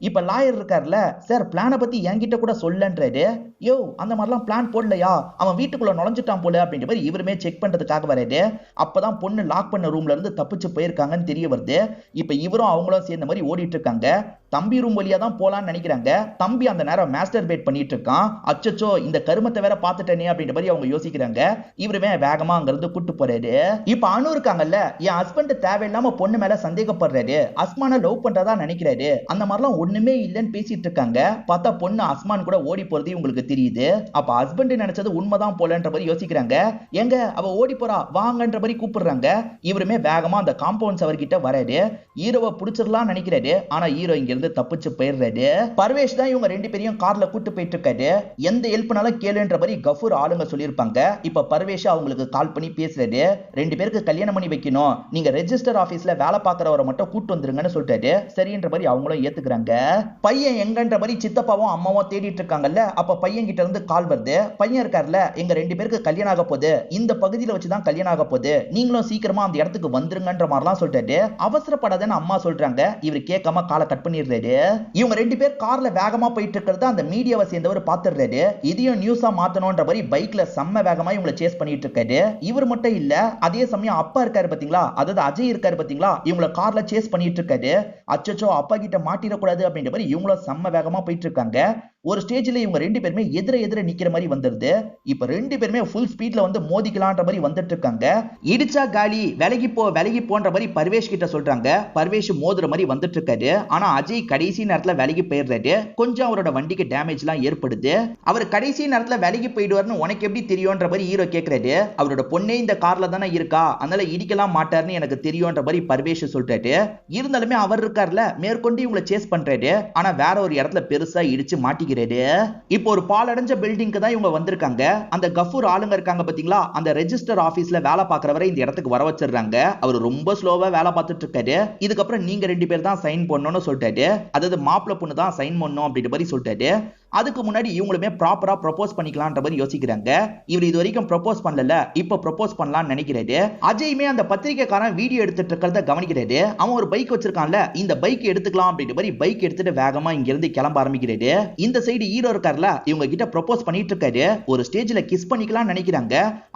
இப்ப லாயர் இருக்கார்ல, சார் பிளான பத்தி என்கிட்ட கூட சொல்லன்றாரு. யோ, அந்த மாதிரிலாம் பிளான் போடலையா, அவன் வீட்டுக்குள்ள நுழைஞ்சிட்டான் போல அப்படின்ற மாதிரி இவருமே செக் பண்றதுக்காக வராரு. அப்பதான் பொண்ணு லாக் பண்ண ரூம்ல இருந்து தப்பிச்சு போயிருக்காங்கன்னு தெரிய வருது. இப்ப இவரும் அவங்களும் சேர்ந்த மாதிரி ஓடிட்டு இருக்காங்க. தம்பி ரூம் வழியா தான் போலான்னு நினைக்கிறாங்க. தம்பி அந்த நேரம் மாஸ்டர் பேட் பண்ணிட்டு இருக்கான். அச்சச்சோ, இந்த கருமத்தை வேற பாத்துட்டேனே அப்படின்ற மாதிரி அவங்க யோசிக்கிறாங்க. இவருமே வேகமா அங்க இருந்து கூட்டு போறாரு. இப்ப அனு இருக்காங்கல்ல, என் ஹஸ்பண்ட் தேவையில்லாம பொண்ணு மேல சந்தேகப்படுறாரு, அஸ்மான லவ் பண்றதா நினைக்கிறாரு, அந்த மாதிரிலாம் ஒண்ணுமே இல்லன்னு பேசிட்டு இருக்காங்க. பார்த்தா பொண்ணு அஸ்மான் கூட ஓடி போறது உங்களுக்கு தெரியுது. அப்ப ஹஸ்பண்ட் நினைச்சது உண்மைதான் போலன்ற மாதிரி யோசிக்கிறாங்க. எங்க அவ ஓடி போறா வாங்கன்ற மாதிரி கூப்பிடுறாங்க. இவருமே வேகமா அந்த காம்பவுண்ட் சவர் கிட்ட வராரு. ஹீரோவை புடிச்சிடலாம் நினைக்கிறாரு. ஆனா ஹீரோ இங்க இருந்து தப்பிச்சு போயிடுறாரு. பர்வேஷ் தான் இவங்க ரெண்டு பேரையும் கார்ல கூட்டு போயிட்டு இருக்காரு. எந்த ஹெல்ப்னாலும் கேளுன்ற மாதிரி கஃபூர் ஆளுங்க சொல்லியிருப்பாங்க. இப்ப பர்வேஷ் அவங்களுக்கு கால் பண்ணி பேசுறாரு. ரெண்டு பேருக்கு கல்யாணம் பண்ணி வைக்கணும், நீங்க ரெஜிஸ்டர் ஆபீஸ்ல வேலை பார்க்கறவரை மட்டும் கூட்டு வந்துருங்கன்னு சொல்லிட்டாரு. சரின்ற மாதிரி அவங்களும் ஏத்துக்கிறாங்க. பையன் எங்கன்ற மாதிரி சித்தப்பாவும் அம்மாவும் தேடிட்டு இருக்காங்கல்ல. அப்ப பையன் கிட்ட இருந்து கால் வருது. பையன் இருக்கார்ல, எங்க ரெண்டு பேருக்கு கல்யாணம் ஆக போகுது, இந்த பகுதியில வச்சுதான் கல்யாணம் ஆக போகுது, நீங்களும் சீக்கிரமா அந்த இடத்துக்கு வந்துருங்கன்ற மாதிரிலாம் சொல்லிட்டாரு. அவசரப்படாதன்னு அம்மா சொல்றாங்க. இவர் கேட்காம காலை கட் பண்ணிடுறாரு. இவங்க ரெண்டு பேர் கார்ல வேகமா போயிட்டு இருக்கிறது அந்த மீடியாவை சேர்ந்தவர் பாத்துறாரு. இதையும் நியூஸா மாத்தணும்ன்ற மாதிரி பைக்ல செம்ம வேகமா இவங்களை சேஸ் பண்ணிட்டு இருக்காரு. இவர் மட்டும் இல்ல, அதே சமயம் அப்பா இருக்காரு பாத்தீங்களா, அதாவது அஜய் இருக்காரு பாத்தீங்களா, இவங்களை கார்ல சேஸ் பண்ணிட்டு இருக்காரு. அச்சச்சோ, அப்பா கிட்ட மாட்டிடக்கூடாது அப்படின்ற மாதிரி இவங்களும் செம்ம வேகமா போயிட்டு இருக்காங்க. ஒரு ஸ்டேஜ்ல இவங்க ரெண்டு பேருமே எதிர நிக்கிற மாதிரி வந்துருது. இப்ப ரெண்டு பேருமே ஃபுல் ஸ்பீட்ல வந்து மோதிக்கலான்ற மாதிரி வந்துட்டு இருக்காங்க. இடிச்சா காலி, விலகி போன்ற மாதிரி பர்வேஷ் கிட்ட சொல்றாங்க. பர்வேஷ் மோதுற மாதிரி வந்துட்டு இருக்காரு. ஆனா அஜய் கடைசி நேரத்துல விலகி போயிடுறாரு. கொஞ்சம் அவரோட வண்டிக்கு டேமேஜ் எல்லாம் ஏற்படுது. அவர் கடைசி நேரத்துல விலகி போயிடுவார்னு உனக்கு எப்படி தெரியும்ன்ற மாதிரி ஹீரோ கேக்குறாரு. அவரோட பொண்ணே இந்த கார்ல தானே இருக்கா, அதனால இடிக்கலாம் மாட்டாருன்னு எனக்கு தெரியும்ன்ற மாதிரி பர்வேஷ் சொல்றாரு. இருந்தாலுமே அவர் இருக்கார்ல, மேற்கொண்டு இவங்களை சேஸ் பண்றாரு. ஆனா வேற ஒரு இடத்துல பெருசா இடிச்சு மாட்டி. இப்போ ஒரு பாலடைஞ்ச பில்டிங்க்கு தான் இவங்க வந்திருக்காங்க. அந்த கஃபூர் ஆளுங்க இருக்காங்க பாத்தீங்களா, அந்த ரெஜிஸ்டர் ஆபீஸ்ல வேலை பார்க்கறவரை இந்த இடத்துக்கு வர வச்சிடுறாங்க. அவர் ரொம்ப ஸ்லோவா வேலை பார்த்துட்டு இருக்காரு. இதுக்கப்புறம் நீங்க ரெண்டு பேர் தான் சைன் பண்ணணும்னு சொல்லிட்டாரு. அதாவது மாப்பிள்ளை பொண்ணு தான் சைன் பண்ணணும் அப்படின்ற மாதிரி சொல்லிட்டாரு. அதுக்கு முன்னாடி இவங்களுமே ப்ராப்பரா ப்ரொபோஸ் பண்ணிக்கலாம்ன்ற மாதிரி யோசிக்கிறாங்க. இவர் இது வரைக்கும் ப்ரொபோஸ் பண்ணல, இப்ப ப்ரொபோஸ் பண்ணலாம்னு நினைக்கிறாரு. அஜய்மே அந்த பத்திரிகைக்காரன் வீடியோ எடுத்துட்டு இருக்கிறத கவனிக்கிறாரு. அவன் ஒரு பைக் வச்சிருக்கான்ல, இந்த பைக் எடுத்துக்கலாம் அப்படின்ற மாதிரி பைக் எடுத்துட்டு வேகமா இங்க இருந்து கிளம்ப ஆரம்பிக்கிறாரு. இந்த சைடு ஹீரோ இருக்கார்ல, இவங்க கிட்ட ப்ரொபோஸ் பண்ணிட்டு இருக்காரு. ஒரு ஸ்டேஜ்ல கிஸ் பண்ணிக்கலாம்னு நினைக்கிறாங்க.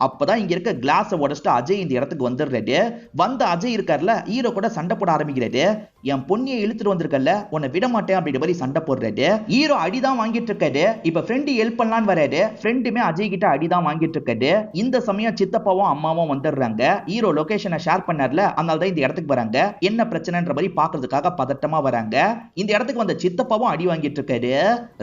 அப்பதான் இங்க இருக்க கிளாஸை உடைச்சிட்டு அஜய் இந்த இடத்துக்கு வந்துடுறாரு. வந்த அஜய் இருக்கார்ல, ஹீரோ கூட சண்டை போட ஆரம்பிக்கிறாரு. என் பொண்ணியை இழுத்துட்டு வந்திருக்கல, உன்னை விட மாட்டேன் அப்படின்ற மாதிரி சண்டை போடுறாரு. ஹீரோ அடிதான் வாங்கிட்டு இருக்காரு. இப்ப ஃப்ரெண்ட் ஹெல்ப் பண்ணலான்னு வராரு. ஃப்ரெண்டுமே அஜய் கிட்ட அடிதான் வாங்கிட்டு இருக்காரு. இந்த சமயம் சித்தப்பாவும் அம்மாவும் வந்துடுறாங்க. ஹீரோ லொகேஷனை ஷேர் பண்ணார்ல, அதனால தான் இந்த இடத்துக்கு வராங்க. என்ன பிரச்சனைன்ற மாதிரி பாக்குறதுக்காக பதட்டமா வராங்க. இந்த இடத்துக்கு வந்த சித்தப்பாவும் அடி வாங்கிட்டு இருக்காரு.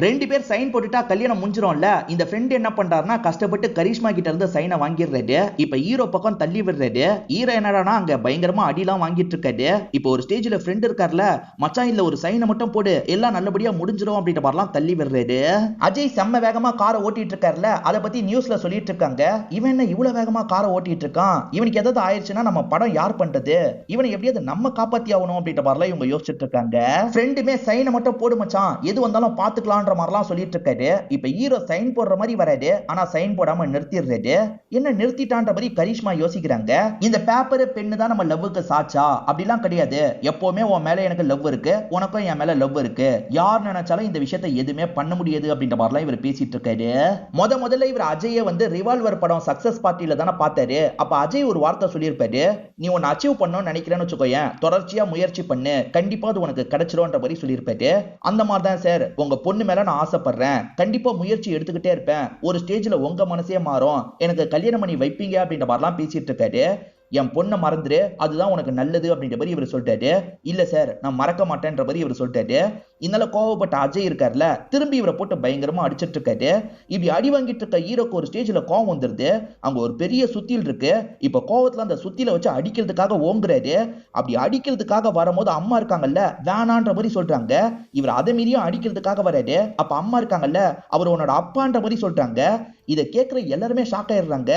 ரெண்டு பேர் சைன் போட்டுட்டா கல்யாணம் முடிஞ்சிரும்ல. இந்த ஃப்ரெண்ட் என்ன பண்றாருன்னா, கஷ்டப்பட்டு கரிஷ்மா கிட்ட இருந்து சைனை வாங்கிடுறாரு. இப்ப ஹீரோ பக்கம் தள்ளி விடுறாரு. ஹீரோ என்னடானா அங்க பயங்கரமா அடிலாம் வாங்கிட்டு இருக்காரு. இப்போ ஒரு ஸ்டேஜ்ல ஃப்ரெண்ட் இருக்கார்ல, மச்சான் இல்ல ஒரு சைனை மட்டும் போடு, எல்லாம் நல்லபடியா முடிஞ்சிரும் அப்படின்ற மாதிரிலாம் தள்ளி விடுறாரு. இருக்காரு. அஜய் செம்ம வேகமா காரை ஓட்டிட்டு இருக்காருல, அதை பத்தி நியூஸ்ல சொல்லிட்டு இருக்காங்க. இவன் என்ன இவ்வளவு வேகமா காரை ஓட்டிட்டு இருக்கான், இவனுக்கு ஏதாவது ஆயிடுச்சுன்னா நம்ம படம் யார் பண்றது, இவனை எப்படியாவது நம்ம காப்பாத்தி ஆகணும் அப்படின்ற மாதிரிலாம் இவங்க யோசிச்சுட்டு இருக்காங்க. ஃப்ரெண்டுமே சைனை மட்டும் போடு மச்சான், எது வந்தாலும் பாத்துக்கலான்ற மாதிரிலாம் சொல்லிட்டு இருக்காரு. இப்ப ஹீரோ சைன் போடுற மாதிரி வராது, ஆனா சைன் போடாம நிறுத்திடுறாரு. என்ன நிறுத்திட்டான்ற மாதிரி கரிஷ்மா யோசிக்கிறாங்க. இந்த பேப்பர் பென்னு தான் நம்ம லவ்வுக்கு சாட்சா அப்படிலாம் கிடையாது, எப்பவுமே உன் மேல எனக்கு லவ் இருக்கு, உனக்கும் என் மேல லவ் இருக்கு, யார் நினைச்சாலும் இந்த விஷயத்தை எதுவுமே பண்ண முடியாது அப்படின்ற மாதிரிலாம் இவர் பேசிட்டு இருக்காரு. முதல்ல இவர் அஜயை வந்து ரிவால்வர் படம் சக்சஸ் பார்ட்டில தானே பார்த்தாரு. அப்ப அஜய் ஒரு வார்த்தை சொல்லியிருப்பாரு, நீ ஒன்னு அச்சீவ் பண்ணணும்னு நினைக்கிறேன்னு வச்சுக்கோயேன், தொடர்ச்சியா முயற்சி பண்ணு, கண்டிப்பா அது உனக்கு கிடைச்சிரும்ன்ற மாதிரி சொல்லியிருப்பாரு. அந்த மாதிரி தான் சார் உங்க பொண்ணு மேல நான் ஆசைப்படுறேன், கண்டிப்பா முயற்சி எடுத்துக்கிட்டே இருப்பேன், ஒரு ஸ்டேஜ்ல உங்க மனசே மாறும், எனக்கு கல்யாணம் பண்ணி வைப்பீங்க அப்படின்ற மாதிரிலாம் பேசிட்டு இருக்காரு. என் பொண்ணை மறந்துரு, அதுதான் உனக்கு நல்லது அப்படின்ற மாதிரி இவர் சொல்லிட்டாரு. இல்ல சார் நான் மறக்க மாட்டேன்ற மாதிரி இவர் சொல்லிட்டாரு. இதனால கோவப்பட்ட அஜய் இருக்காருல, திரும்பி இவரை போட்டு பயங்கரமா அடிச்சிட்டு இருக்காரு. இப்படி அடி வாங்கிட்டு இருக்க ஹீரோக்கு ஒரு ஸ்டேஜ்ல கோவம் வந்துருது. அங்க ஒரு பெரிய சுத்தியில் இருக்கு. இப்ப கோவத்துல அந்த சுத்தியில வச்சு அடிக்கிறதுக்காக ஓங்குறாரு. அப்படி அடிக்கிறதுக்காக வரும்போது அம்மா இருக்காங்கல்ல, வேணான்ற மாதிரி சொல்றாங்க. இவர் அதை மீறியும் அடிக்கிறதுக்காக வராரு. அப்ப அம்மா இருக்காங்கல்ல, அவர் உன்னோட அப்பான்ற மாதிரி சொல்றாங்க. இதை கேட்கிற எல்லாருமே ஷாக் ஆயிடுறாங்க.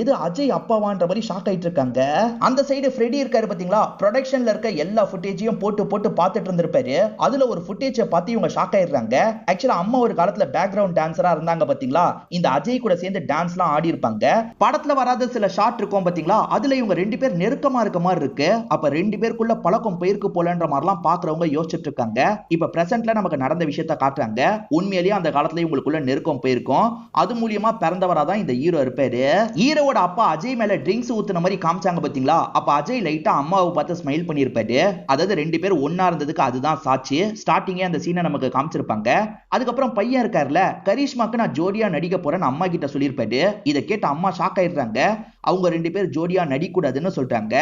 இது அஜய் அப்பாவான்ற மாதிரி ஷாக் ஆயிட்டு இருக்காங்க. அந்த சைடு ஃப்ரெடி இருக்காரு பாத்தீங்களா, ப்ரொடக்ஷன்ல இருக்க எல்லா ஃபுட்டேஜையும் போட்டு பார்த்துட்டு இருந்திருப்பாரு. அதுல ஒரு ஃபுட்டேஜை பார்த்து இவங்க ஷாக் ஆயிடுறாங்க. ஆக்சுவலா அம்மா ஒரு காலத்துல பேக்ரவுண்ட் டான்சரா இருந்தாங்க பாத்தீங்களா, இந்த அஜய் கூட சேர்ந்து டான்ஸ்லாம் ஆடி இருப்பாங்க. படத்துல வராத சில ஷாட் இருக்கும் பாத்தீங்களா, அதுல இவங்க ரெண்டு பேர் நெருக்கமா இருக்க மாதிரி இருக்கு. அப்ப ரெண்டு பேருக்குள்ள பழக்கம் போயிருக்கு போலன்ற மாதிரிலாம் பாக்குறவங்க யோசிச்சுட்டு இருக்காங்க. இப்ப பிரசன்ட்ல நமக்கு நடந்த விஷயத்த காட்டுறாங்க. உண்மையிலேயே அந்த காலத்துல இவங்களுக்குள்ள நெருக்கம் போயிருக்கும். அது மூலியமா பிறந்தவராதான் இந்த ஹீரோ இருப்பாரு. ஹீரோவோட அப்பா அஜய் மேல ட்ரிங்க்ஸ் ஊத்துன மாதிரி காமிச்சாங்க பாத்தீங்களா, அப்ப அஜய் லைட்டா அம்மாவை பார்த்து ஸ்மைல் பண்ணிருப்பாரு. அதாவது ரெண்டு பேரும் ஒன்னா இருந்ததுக்கு அதுதான் சாட்சி. ஸ்டார்டிங்கே அந்த சீனை நமக்கு காமிச்சிருப்பாங்க. அதுக்கப்புறம் பையன் இருக்காருல, கரிஷ்மாக்கு நான் ஜோடியா நடிக்க போறேன்னு அம்மா கிட்ட சொல்லியிருப்பாரு. இதை கேட்டு அம்மா ஷாக் ஆயிடுறாங்க. அவங்க ரெண்டு பேர் ஜோடியா நடிக்கூடாதுன்னு சொல்றாங்க.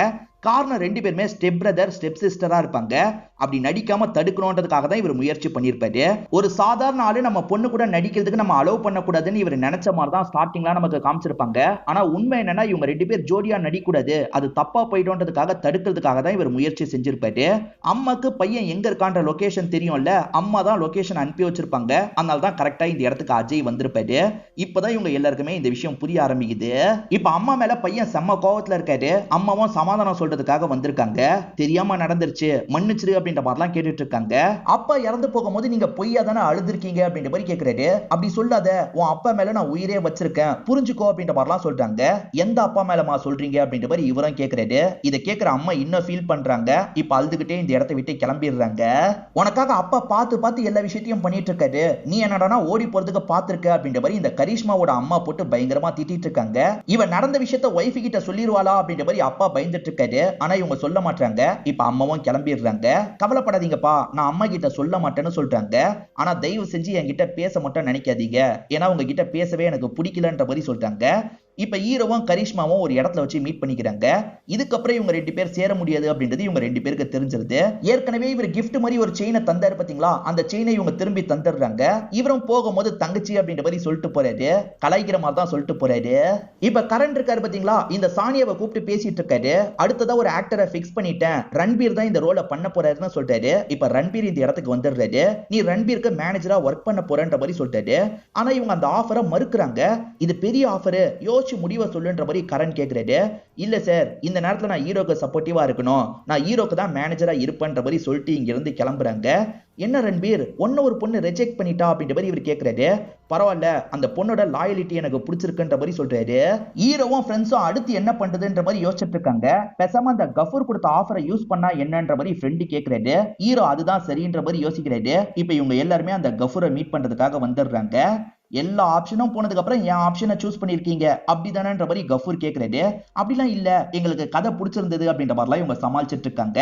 காரணம் ரெண்டு பேருமே ஸ்டெப் பிரதர் ஸ்டெப் சிஸ்டரா இருப்பாங்க. அப்படி நடிக்காம தடுக்கணும்ன்றதுக்காக தான் இவர் முயற்சி பண்ணியிருப்பாரு. ஒரு சாதாரண ஆளு நம்ம பொண்ணு கூட நடிக்கிறதுக்கு நம்ம அலோவ் பண்ணக்கூடாதுன்னு இவர் நினைச்ச மாதிரி தான் ஸ்டார்டிங்ல நமக்கு காமிச்சிருப்பாங்க. ஆனா உண்மை என்னன்னா இவங்க ரெண்டு பேர் ஜோடியா நடிக்கூடாது, அது தப்பா போயிட்டோன்றதுக்காக தடுக்கிறதுக்காக தான் இவர் முயற்சி செஞ்சிருப்பாரு. அம்மாக்கு பையன் எங்க இருக்கான்ற லொகேஷன் தெரியும்ல, அம்மா தான் லொகேஷன் அனுப்பி வச்சிருப்பாங்க. அதனால தான் கரெக்டா இந்த இடத்துக்கு அஜய் வந்திருப்பாரு. இப்பதான் இவங்க எல்லாருக்குமே இந்த விஷயம் புரிய ஆரம்பிக்குது. இப்ப அம்மா மேல பையன் செம்ம கோவத்துல இருக்காரு. அம்மாவும் சமாதானம் சொல்றதுக்காக வந்திருக்காங்க. தெரியாம நடந்துருச்சு, மன்னிச்சிரு அப்படின்ற மாதிரிலாம் கேட்டுட்டு இருக்காங்க. அப்பா இறந்து போகும்போது நீங்க பொய்யா தானே அழுதுருக்கீங்க அப்படின்ற மாதிரி கேக்குறாரு. அப்படி சொல்லாத, உன் அப்பா மேல நான் உயிரே வச்சிருக்கேன், புரிஞ்சுக்கோ அப்படின்ற மாதிரிலாம் சொல்றாங்க. எந்த அப்பா மேலமா சொல்றீங்க அப்படின்ற மாதிரி இவரும் கேக்குறாரு. இதை கேட்கிற அம்மா இன்னும் ஃபீல் பண்றாங்க. இப்ப அழுதுகிட்டே இந்த இடத்தை விட்டு கிளம்பிடுறாங்க. உனக்காக அப்பா பார்த்து எல்லா விஷயத்தையும் பண்ணிட்டு இருக்காரு, நீ என்னடா ஓடி போறதுக்கு பாத்துருக்க அப்படின்ற மாதிரி இந்த கரிஷ்மாவோட அம்மா போட்டு பயங்கரமா திட்டிட்டு இருக்காங்க. இவன் நடந்த விஷயத்த ஒய்ஃப் கிட்ட சொல்லிடுவாளா அப்படின்ற மாதிரி அப்பா பயந்துட்டு இருக்காரு. ஆனா இவங்க சொல்ல மாட்டாங்க. இப்ப அம்மாவும் கிளம்பிடுறாங்க. கவலைப்படாதீங்கப்பா, நான் அம்மா கிட்ட சொல்ல மாட்டேன்னு சொல்றாங்க. ஆனா தயவு செஞ்சு என்கிட்ட பேச மட்டும் நினைக்காதீங்க, ஏன்னா உங்ககிட்ட பேசவே எனக்கு பிடிக்கலன்ற மாதிரி சொல்றாங்க. இப்ப ஹீரோவும் கரிஷ்மாவும் ஒரு இடத்துல வச்சு மீட் பண்ணிக்கிறாங்க. இதுக்கப்புறம் இவங்க ரெண்டு பேர் சேர முடியாது அப்படின்றது இவங்க ரெண்டு பேருக்கு தெரிஞ்சிருது. ஏற்கனவே இவர் கிஃப்ட் மாதிரி ஒரு செயினை தந்தாரு பாத்தீங்களா, அந்த செயினை இவங்க திரும்பி தந்துடுறாங்க. இவரும் போகும்போது தங்கச்சி அப்படின்ற மாதிரி சொல்லிட்டு போறாரு. கலாய்க்கிற மாதிரி தான் சொல்லிட்டு போறாரு. இப்ப கரண்ட் இருக்காரு பாத்தீங்களா, இந்த சானியாவை கூப்பிட்டு பேசிட்டு இருக்காரு. அடுத்ததா ஒரு ஆக்டரை பிக்ஸ் பண்ணிட்டேன், ரன்பீர் தான் இந்த ரோலை பண்ண போறாருன்னு சொல்றாரு. இப்ப ரன்பீர் இந்த இடத்துக்கு வந்துடுறாரு. நீ ரன்பீருக்கு மேனேஜரா ஒர்க் பண்ண போறன்ற மாதிரி சொல்லிட்டாரு. ஆனா இவங்க அந்த ஆஃபரை மறுக்கிறாங்க. இது பெரிய ஆஃபர், முடிவை சொல்லுன்ற மாதிரி கரண் கேக்குறாரு. இல்ல சார், இந்த நேரத்துல நான் ஹீரோக்கு சப்போர்ட்டிவா இருக்கணும், நான் ஹீரோக்கு தான் மேனேஜரா இருப்பேன்ற மாதிரி சொல்லிட்டு இங்க இருந்து கிளம்புறாங்க. என்ன ரன்பீர், ஒன்ன ஒரு பொண்ணு ரிஜெக்ட் பண்ணிட்டா அப்படின்ற மாதிரி இவர் கேக்குறாரு. பரவாயில்ல, அந்த பொண்ணோட லாயலிட்டி எனக்கு பிடிச்சிருக்குன்ற மாதிரி சொல்றாரு. ஹீரோவும் ஃப்ரெண்ட்ஸும் அடுத்து என்ன பண்றதுன்ற மாதிரி யோசிச்சுட்டு இருக்காங்க. பேசாம அந்த கஃபூர் கொடுத்த ஆஃபரை யூஸ் பண்ணா என்னன்ற மாதிரி ஃப்ரெண்டு கேக்குறாரு. ஹீரோ அதுதான் சரின்ற மாதிரி யோசிக்கிறாரு. இப்ப இவங்க எல்லாருமே அந்த கஃபூரை மீட் பண்றதுக்காக வந்துடுறாங்க. எல்லா ஆப்ஷனும் போனதுக்கு அப்புறம் என் ஆப்ஷனை சூஸ் பண்ணிருக்கீங்க அப்படிதானன்ற மாதிரி கஃபூர் கேக்குறாரு. அப்படிலாம் இல்ல, எங்களுக்கு கதை பிடிச்சிருந்தது அப்படின்ற மாதிரிலாம் இவங்க சமாளிச்சிட்டு இருக்காங்க.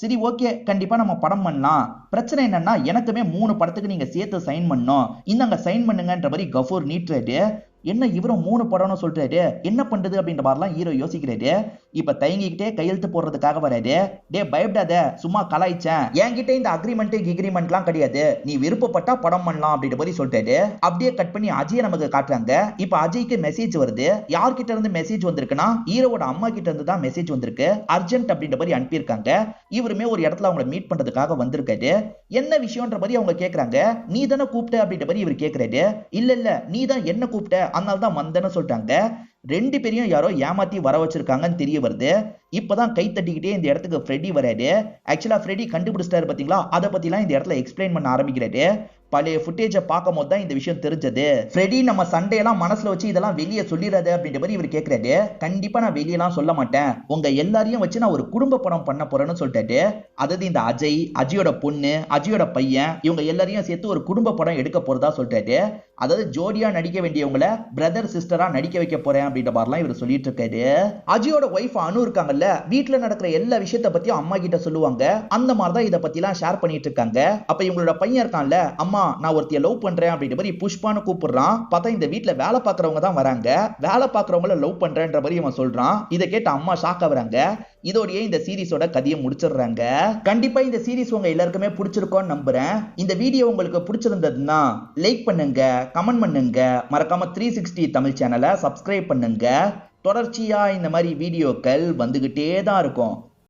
சரி ஓகே, கண்டிப்பா நம்ம படம் பண்ணலாம். பிரச்சனை என்னன்னா எனக்குமே 3 படத்துக்கு நீங்க சேர்த்து சைன் பண்ணணும், இந்தாங்க சைன் பண்ணுங்கன்ற மாதிரி கஃபூர் நீட்டுறாரு. என்ன இவரும் 3 படம்னு சொல்றாரு, என்ன பண்றது அப்படின்ற மாதிரிலாம் ஹீரோ யோசிக்கிறாரு. இப்ப தயங்கிக்கிட்டே கையெழுத்து போடுறதுக்காக வராரு. டே பயப்படாத, சும்மா கலாய்ச்சேன், என்கிட்ட இந்த அக்ரிமெண்ட்லாம் கிடையாது, நீ விருப்பப்பட்டா படம் பண்ணலாம் அப்படின்ற மாதிரி சொல்லிட்டாரு. அப்படியே கட் பண்ணி அஜய் நமக்கு காட்டுறாங்க. இப்ப அஜய்க்கு மெசேஜ் வருது. யார்கிட்ட இருந்து மெசேஜ் வந்திருக்குன்னா ஹீரோவோட அம்மா கிட்ட இருந்து தான் மெசேஜ் வந்திருக்கு. அர்ஜென்ட் அப்படின்ற மாதிரி அனுப்பியிருக்காங்க. இவருமே ஒரு இடத்துல அவங்களை மீட் பண்றதுக்காக வந்திருக்காரு. என்ன விஷயம்ன்ற மாதிரி அவங்க கேக்குறாங்க. நீ தானே கூப்பிட்ட அப்படின்ற மாதிரி இவர் கேக்குறாரு. இல்ல நீ தான் என்ன கூப்பிட்ட, அதனால தான் வந்தேன்னு சொல்லிட்டாங்க. 2 பேரையும் யாரோ ஏமாத்தி வர வச்சிருக்காங்கன்னு தெரிய வருது. இப்பதான் கை தட்டிக்கிட்டே இந்த இடத்துக்கு ஃப்ரெடி வராரு. ஆக்சுவலா ஃப்ரெடி கண்டுபிடிச்சிட்டாரு பாத்தீங்களா, அதை பத்திலாம் இந்த இடத்துல எக்ஸ்பிளைன் பண்ண ஆரம்பிக்கிறாரு. பழைய ஃபுட்டேஜை பார்க்கும் போது தான் இந்த விஷயம் தெரிஞ்சது. ஃப்ரெடி நம்ம சண்டையெல்லாம் மனசுல வச்சு இதெல்லாம் வெளியே சொல்லிடாது அப்படின்ற மாதிரி இவர் கேட்கிறாரு. கண்டிப்பா நான் வெளியெல்லாம் சொல்ல மாட்டேன், உங்க எல்லாரையும் வச்சு நான் ஒரு குடும்ப படம் பண்ண போறேன்னு சொல்லிட்டாரு. அதாவது இந்த அஜய், அஜயோட பொண்ணு, அஜயோட பையன், இவங்க எல்லாரையும் சேர்த்து ஒரு குடும்ப படம் எடுக்க போறதா சொல்லிட்டாரு. அதாவது ஜோடியா நடிக்க வேண்டியவங்களை பிரதர் சிஸ்டரா நடிக்க வைக்க போறேன் அப்படின்ற மாதிரிலாம் இவர் சொல்லிட்டு இருக்காரு. அஜயோட ஒய்ஃப் அனு இருக்காங்கல்ல, வீட்டுல நடக்கிற எல்லா விஷயத்த பத்தியும் அம்மா கிட்ட சொல்லுவாங்க. அந்த மாதிரிதான் இதை பத்தி எல்லாம் ஷேர் பண்ணிட்டு இருக்காங்க. அப்ப இவங்களோட பையன் இருக்கான்ல, அம்மா நான் ஒருத்திய லவ் பண்றேன் அப்படின்ற மாதிரி புஷ்பான்னு கூப்பிடுறான். பார்த்தா இந்த வீட்டுல வேலை பார்க்கறவங்க தான் வராங்க. வேலை பார்க்கறவங்கள லவ் பண்றேன்ற மாதிரி இவன் சொல்றான். இதை கேட்டு அம்மா ஷாக் ஆகுறாங்க. இதோடயே இந்த சீரிஸோட கதையை முடிச்சிடுறாங்க. கண்டிப்பா இந்த சீரிஸ் உங்க எல்லாருக்குமே பிடிச்சிருக்கும்னு நம்புறேன். இந்த வீடியோ உங்களுக்கு பிடிச்சிருந்ததுன்னா லைக் பண்ணுங்க, கமெண்ட் பண்ணுங்க, மறக்காம 360 தமிழ் சேனலை சப்ஸ்கிரைப் பண்ணுங்க. தொடர்ச்சியா இந்த மாதிரி வீடியோக்கள் வந்துகிட்டே தான் இருக்கும்.